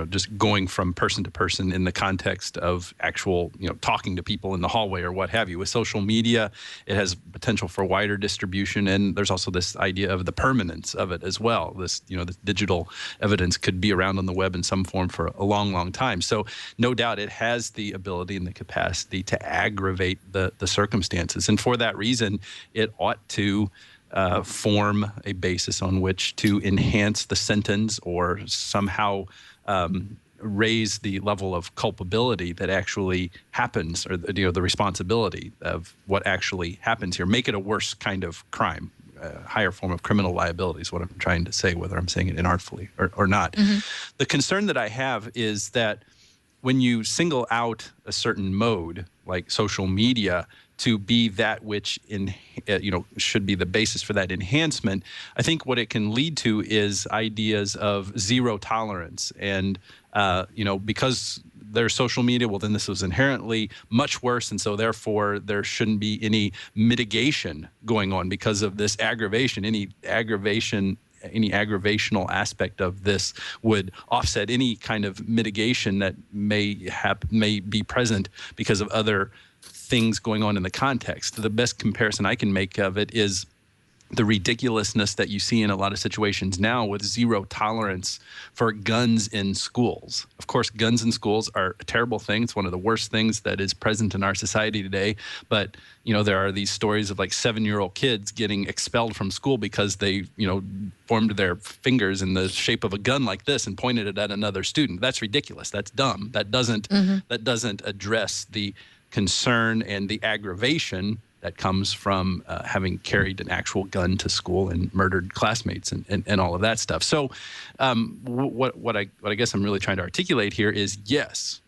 just going from person to person in the context of actual, talking to people in the hallway or what have you. With social media, it has potential for wider distribution, and there's also this idea of the permanence of it as well. This digital evidence could be around on the web in some form for a long, long time. So no doubt it has the ability and the capacity to aggravate the circumstances. And for that reason, it ought to form a basis on which to enhance the sentence or somehow raise the level of culpability that actually happens, or the responsibility of what actually happens here. Make it a worse kind of crime, a higher form of criminal liability is what I'm trying to say, whether I'm saying it inartfully or not. Mm-hmm. The concern that I have is that when you single out a certain mode like social media to be that which should be the basis for that enhancement, I think what it can lead to is ideas of zero tolerance. And because there's social media, well, then this was inherently much worse, and so therefore there shouldn't be any mitigation going on because of this aggravation. Any aggravational aspect of this would offset any kind of mitigation that may be present because of other things going on in the context. The best comparison I can make of it is the ridiculousness that you see in a lot of situations now with zero tolerance for guns in schools. Of course, guns in schools are a terrible thing. It's one of the worst things that is present in our society today. But, there are these stories of like 7-year-old kids getting expelled from school because they, formed their fingers in the shape of a gun like this and pointed it at another student. That's ridiculous. That's dumb. That doesn't address the concern and the aggravation that comes from having carried an actual gun to school and murdered classmates and all of that stuff. So what I guess I'm really trying to articulate here is, yes,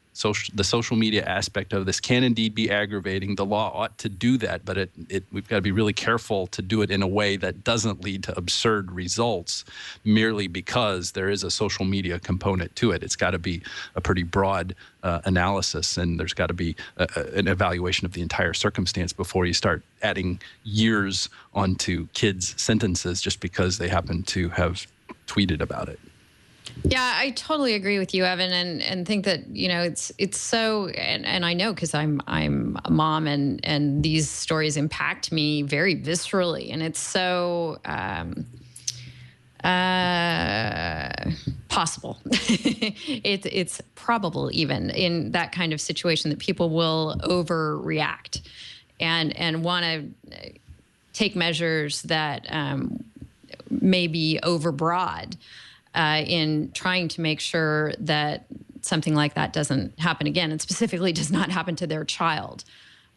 the social media aspect of this can indeed be aggravating. The law ought to do that, but we've got to be really careful to do it in a way that doesn't lead to absurd results merely because there is a social media component to it. It's got to be a pretty broad analysis, and there's got to be an evaluation of the entire circumstance before you start adding years onto kids' sentences just because they happen to have tweeted about it. Yeah, I totally agree with you, Evan, and think that it's so, and I know because I'm a mom, and these stories impact me very viscerally, and it's so possible. It's probable even in that kind of situation that people will overreact and want to take measures that may be overbroad. In trying to make sure that something like that doesn't happen again, and specifically does not happen to their child.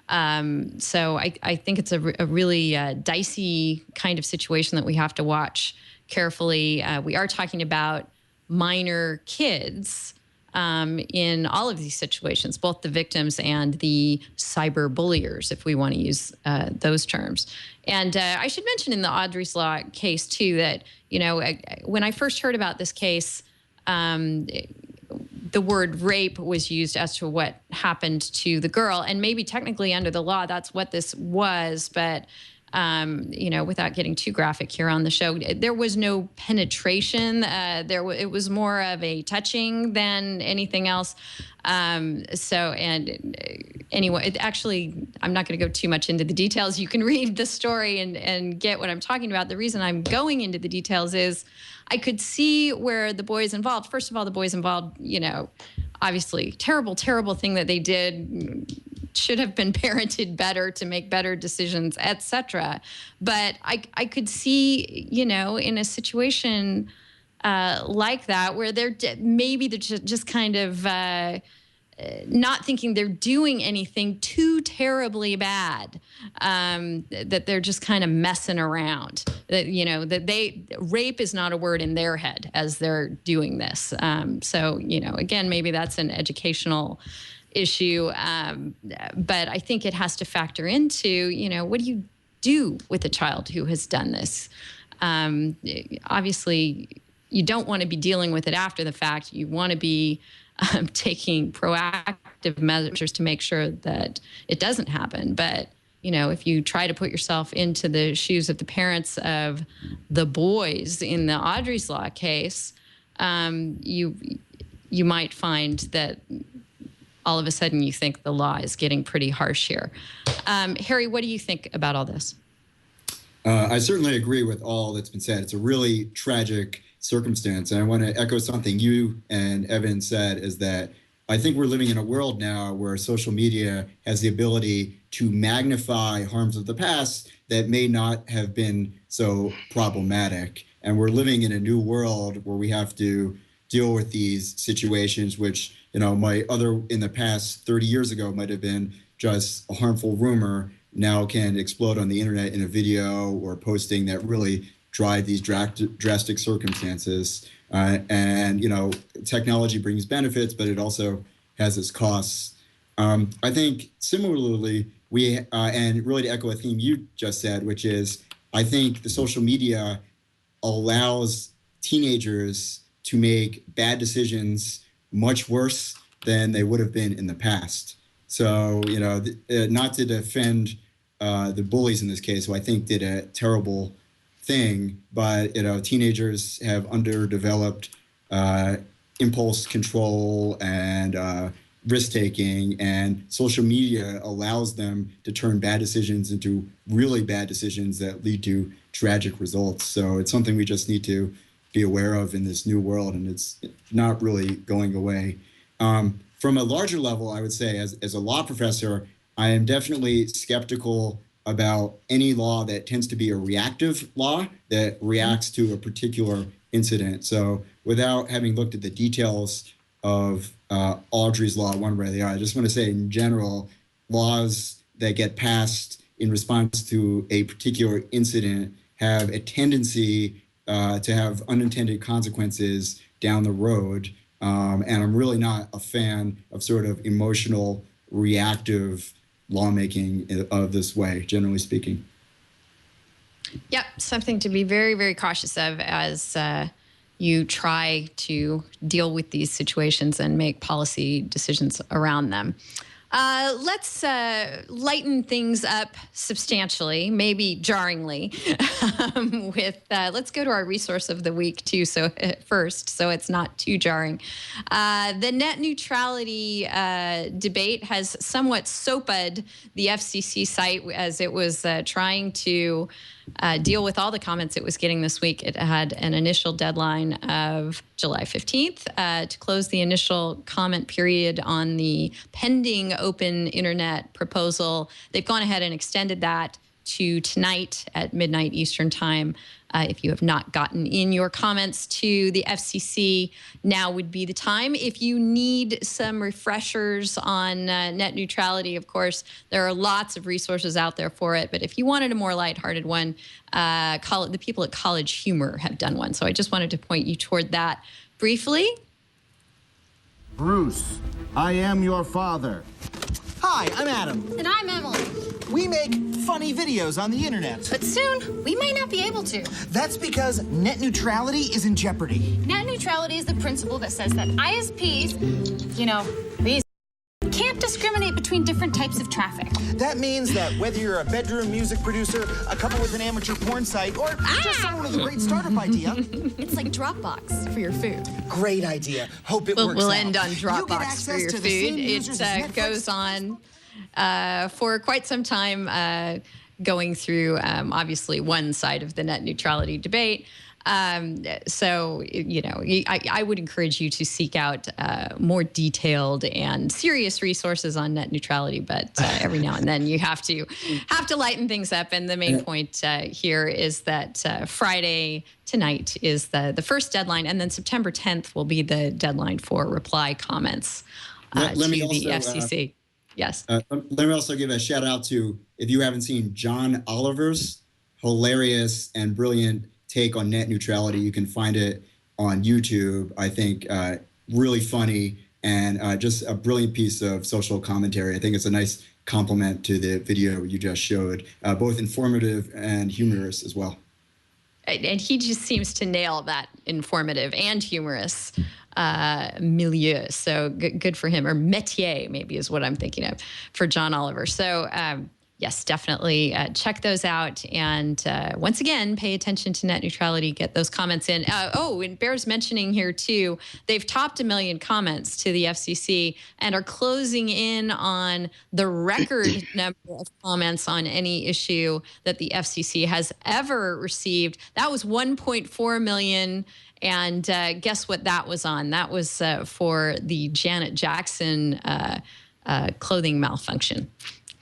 So I think it's a really dicey kind of situation that we have to watch carefully. We are talking about minor kids in all of these situations, both the victims and the cyber bulliers, if we want to use those terms. And I should mention in the Audrey's Law case, too, that, when I first heard about this case, the word rape was used as to what happened to the girl. And maybe technically under the law, that's what this was. But without getting too graphic here on the show, there was no penetration. It was more of a touching than anything else. Anyway, I'm not going to go too much into the details. You can read the story and get what I'm talking about. The reason I'm going into the details is I could see where the boys involved. First of all, the boys involved, obviously terrible, terrible thing that they did. Should have been parented better to make better decisions, etc. But I could see, in a situation like that where they're just kind of not thinking they're doing anything too terribly bad, that they're just kind of messing around. That rape is not a word in their head as they're doing this. So again, maybe that's an educational issue, but I think it has to factor into, what do you do with a child who has done this? Obviously, you don't want to be dealing with it after the fact. You want to be taking proactive measures to make sure that it doesn't happen. But, if you try to put yourself into the shoes of the parents of the boys in the Audrey's Law case, you might find that all of a sudden you think the law is getting pretty harsh here. Harry, what do you think about all this? I certainly agree with all that's been said. It's a really tragic circumstance. And I want to echo something you and Evan said, is that I think we're living in a world now where social media has the ability to magnify harms of the past that may not have been so problematic. And we're living in a new world where we have to deal with these situations, which, in the past 30 years ago might have been just a harmful rumor, now can explode on the internet in a video or posting that really drive these drastic circumstances. And technology brings benefits, but it also has its costs. I think similarly, and really to echo a theme you just said, which is, I think the social media allows teenagers to make bad decisions much worse than they would have been in the past. So, not to defend the bullies in this case, who I think did a terrible thing, but, teenagers have underdeveloped impulse control and risk-taking, and social media allows them to turn bad decisions into really bad decisions that lead to tragic results. So it's something we just need to be aware of in this new world, and it's not really going away. From a larger level, I would say, as a law professor, I am definitely skeptical about any law that tends to be a reactive law that reacts to a particular incident. So without having looked at the details of Audrey's law one way or the other, I just want to say in general, laws that get passed in response to a particular incident have a tendency to have unintended consequences down the road. And I'm really not a fan of sort of emotional, reactive lawmaking of this way, generally speaking. Yep, something to be very, very cautious of as you try to deal with these situations and make policy decisions around them. Let's lighten things up substantially, maybe jarringly, let's go to our resource of the week too. So first, so it's not too jarring. The net neutrality debate has somewhat soaped the FCC site as it was trying to deal with all the comments it was getting this week. It had an initial deadline of July 15th to close the initial comment period on the pending open internet proposal. They've gone ahead and extended that to tonight at midnight Eastern time. If you have not gotten in your comments to the FCC, now would be the time. If you need some refreshers on net neutrality, of course, there are lots of resources out there for it. But if you wanted a more lighthearted one, the people at College Humor have done one. So I just wanted to point you toward that briefly. Bruce, I am your father. Hi, I'm Adam. And I'm Emily. We make funny videos on the internet. But soon, we might not be able to. That's because net neutrality is in jeopardy. Net neutrality is the principle that says that ISPs, these can't discriminate between different types of traffic. That means that whether you're a bedroom music producer, a couple with an amateur porn site, or just someone with a great startup idea. It's like Dropbox for your food. Great idea. Hope it works out. We'll end on Dropbox for your food. It goes on for quite some time, going through obviously one side of the net neutrality debate. So, I would encourage you to seek out more detailed and serious resources on net neutrality. But every now and then you have to lighten things up. And the main point here is that Friday tonight is the first deadline, and then September 10th will be the deadline for reply comments to the FCC. Yes. Let me also give a shout out to, if you haven't seen John Oliver's hilarious and brilliant take on net neutrality. You can find it on YouTube. I think really funny and just a brilliant piece of social commentary. I think it's a nice complement to the video you just showed, both informative and humorous as well. And he just seems to nail that informative and humorous milieu. So good for him, or métier maybe is what I'm thinking of for John Oliver. So yes, definitely check those out. And once again, pay attention to net neutrality, get those comments in. And bears mentioning here too, they've topped 1 million comments to the FCC and are closing in on the record number of comments on any issue that the FCC has ever received. That was 1.4 million. And guess what that was on? That was for the Janet Jackson clothing malfunction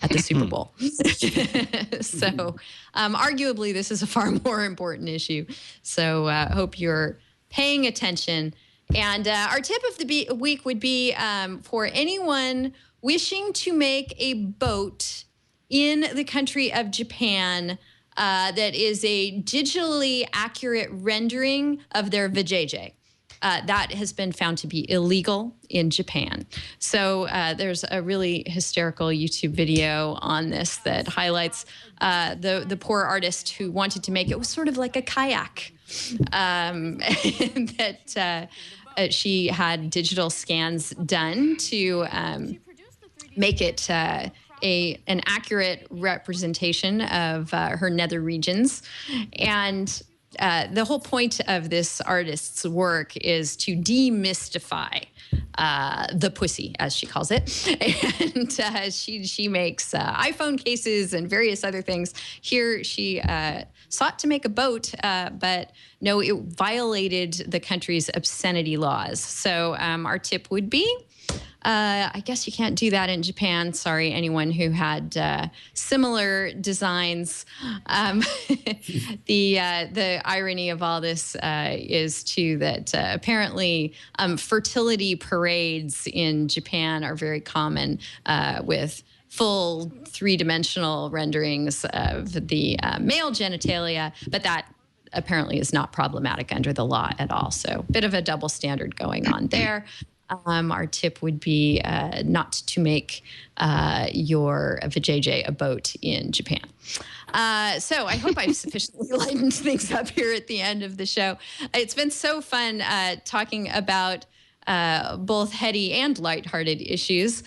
at the Super Bowl. So arguably, this is a far more important issue. So hope you're paying attention. And our tip of the week would be for anyone wishing to make a boat in the country of Japan that is a digitally accurate rendering of their vajayjay. that has been found to be illegal in Japan. So there's a really hysterical YouTube video on this that highlights the poor artist who wanted to make it was sort of like a kayak. That she had digital scans done to make it an accurate representation of her nether regions. And the whole point of this artist's work is to demystify the pussy, as she calls it. And she makes iPhone cases and various other things. Here she sought to make a boat, but no, it violated the country's obscenity laws. So our tip would be, I guess you can't do that in Japan. Sorry, anyone who had similar designs. The irony of all this is too that apparently fertility parades in Japan are very common with full three-dimensional renderings of the male genitalia, but that apparently is not problematic under the law at all. So a bit of a double standard going on there. Our tip would be not to make your vajayjay a boat in Japan. So I hope I've sufficiently lightened things up here at the end of the show. It's been so fun talking about both heady and lighthearted issues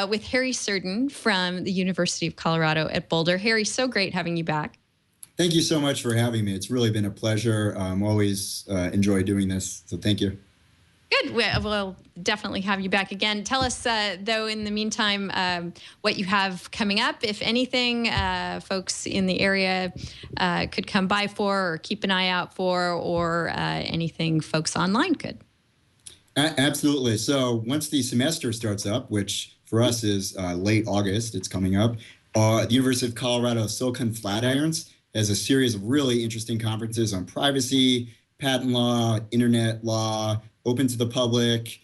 with Harry Surden from the University of Colorado at Boulder. Harry, so great having you back. Thank you so much for having me. It's really been a pleasure. Always enjoy doing this, so thank you. Good. We'll definitely have you back again. Tell us, though, in the meantime, what you have coming up, if anything, folks in the area could come by for or keep an eye out for, or anything folks online could. Absolutely. So once the semester starts up, which for us is late August, it's coming up, the University of Colorado Silicon Flatirons has a series of really interesting conferences on privacy, patent law, internet law, open to the public.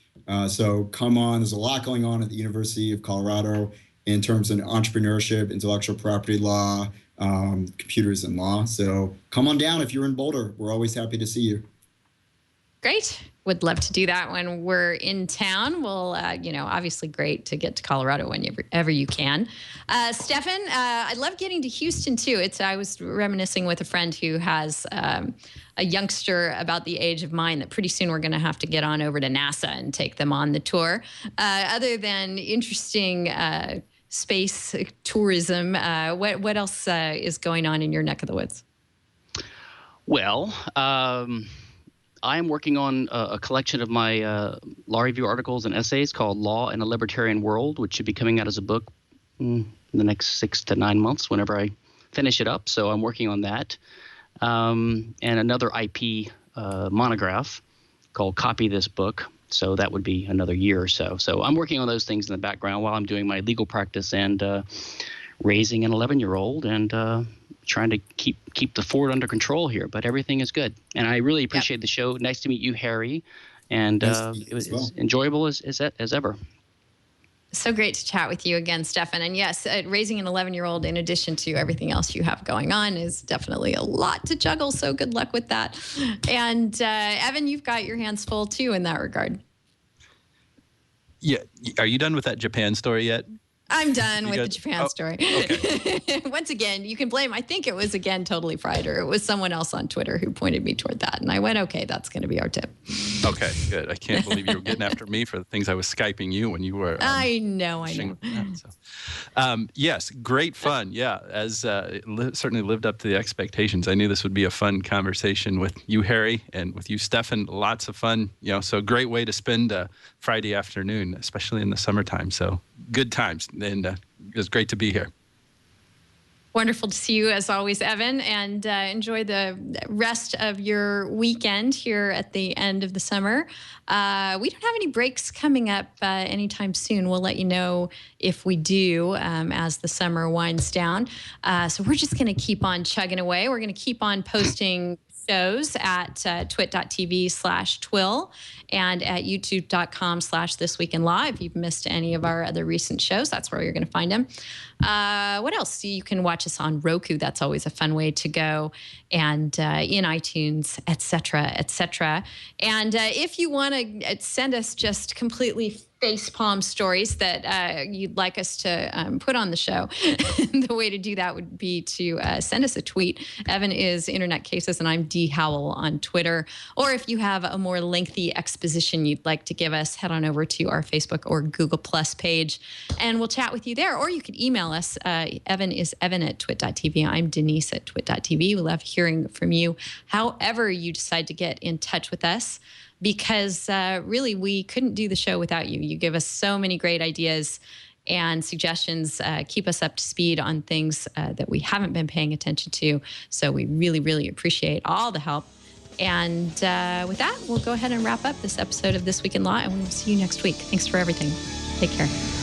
So come on. There's a lot going on at the University of Colorado in terms of entrepreneurship, intellectual property law, computers and law. So come on down if you're in Boulder. We're always happy to see you. Great. Would love to do that when we're in town. Well, obviously great to get to Colorado whenever you can. Stephan, I love getting to Houston too. I was reminiscing with a friend who has a youngster about the age of mine that pretty soon we're going to have to get on over to NASA and take them on the tour. Other than interesting space tourism, what else is going on in your neck of the woods? Well, I am working on a collection of my law review articles and essays called Law in a Libertarian World, which should be coming out as a book in the next 6 to 9 months whenever I finish it up. So I'm working on that. And another IP monograph called Copy This Book. So that would be another year or so. So I'm working on those things in the background while I'm doing my legal practice and raising an 11-year-old and trying to keep the fort under control here. But everything is good. And I really appreciate the show. Nice to meet you, Harry. And it was as enjoyable as ever. So great to chat with you again, Stephan. And yes, raising an 11-year-old in addition to everything else you have going on is definitely a lot to juggle. So good luck with that. And Evan, you've got your hands full too in that regard. Yeah. Are you done with that Japan story yet? I'm done with the Japan story. Okay. Once again, you can blame, I think it was again totally fried, or it was someone else on Twitter who pointed me toward that. And I went, okay, that's going to be our tip. Okay, good. I can't believe you were getting after me for the things I was Skyping you when you were. I know. Yes, great fun. Yeah, as certainly lived up to the expectations. I knew this would be a fun conversation with you, Harry, and with you, Stephan. Lots of fun. So great way to spend a Friday afternoon, especially in the summertime. So good times. And it was great to be here. Wonderful to see you as always, Evan, and enjoy the rest of your weekend here at the end of the summer. We don't have any breaks coming up anytime soon. We'll let you know if we do as the summer winds down. So we're just going to keep on chugging away. We're going to keep on posting shows at twit.tv/twill and at youtube.com/thisweekinlaw. If you've missed any of our other recent shows, that's where you're going to find them. What else? You can watch us on Roku. That's always a fun way to go. And in iTunes, et cetera. And if you want to send us just completely facepalm stories that you'd like us to put on the show, the way to do that would be to send us a tweet. Evan is Internet Cases, and I'm D. Howell on Twitter. Or if you have a more lengthy exposition you'd like to give us, head on over to our Facebook or Google Plus page, and we'll chat with you there. Or you could email us. Evan is Evan at twit.tv. I'm Denise at twit.tv. We love hearing from you, however you decide to get in touch with us, because really we couldn't do the show without you. You give us so many great ideas and suggestions, keep us up to speed on things that we haven't been paying attention to. So we really, really appreciate all the help. And with that, we'll go ahead and wrap up this episode of This Week in Law, and we'll see you next week. Thanks for everything. Take care.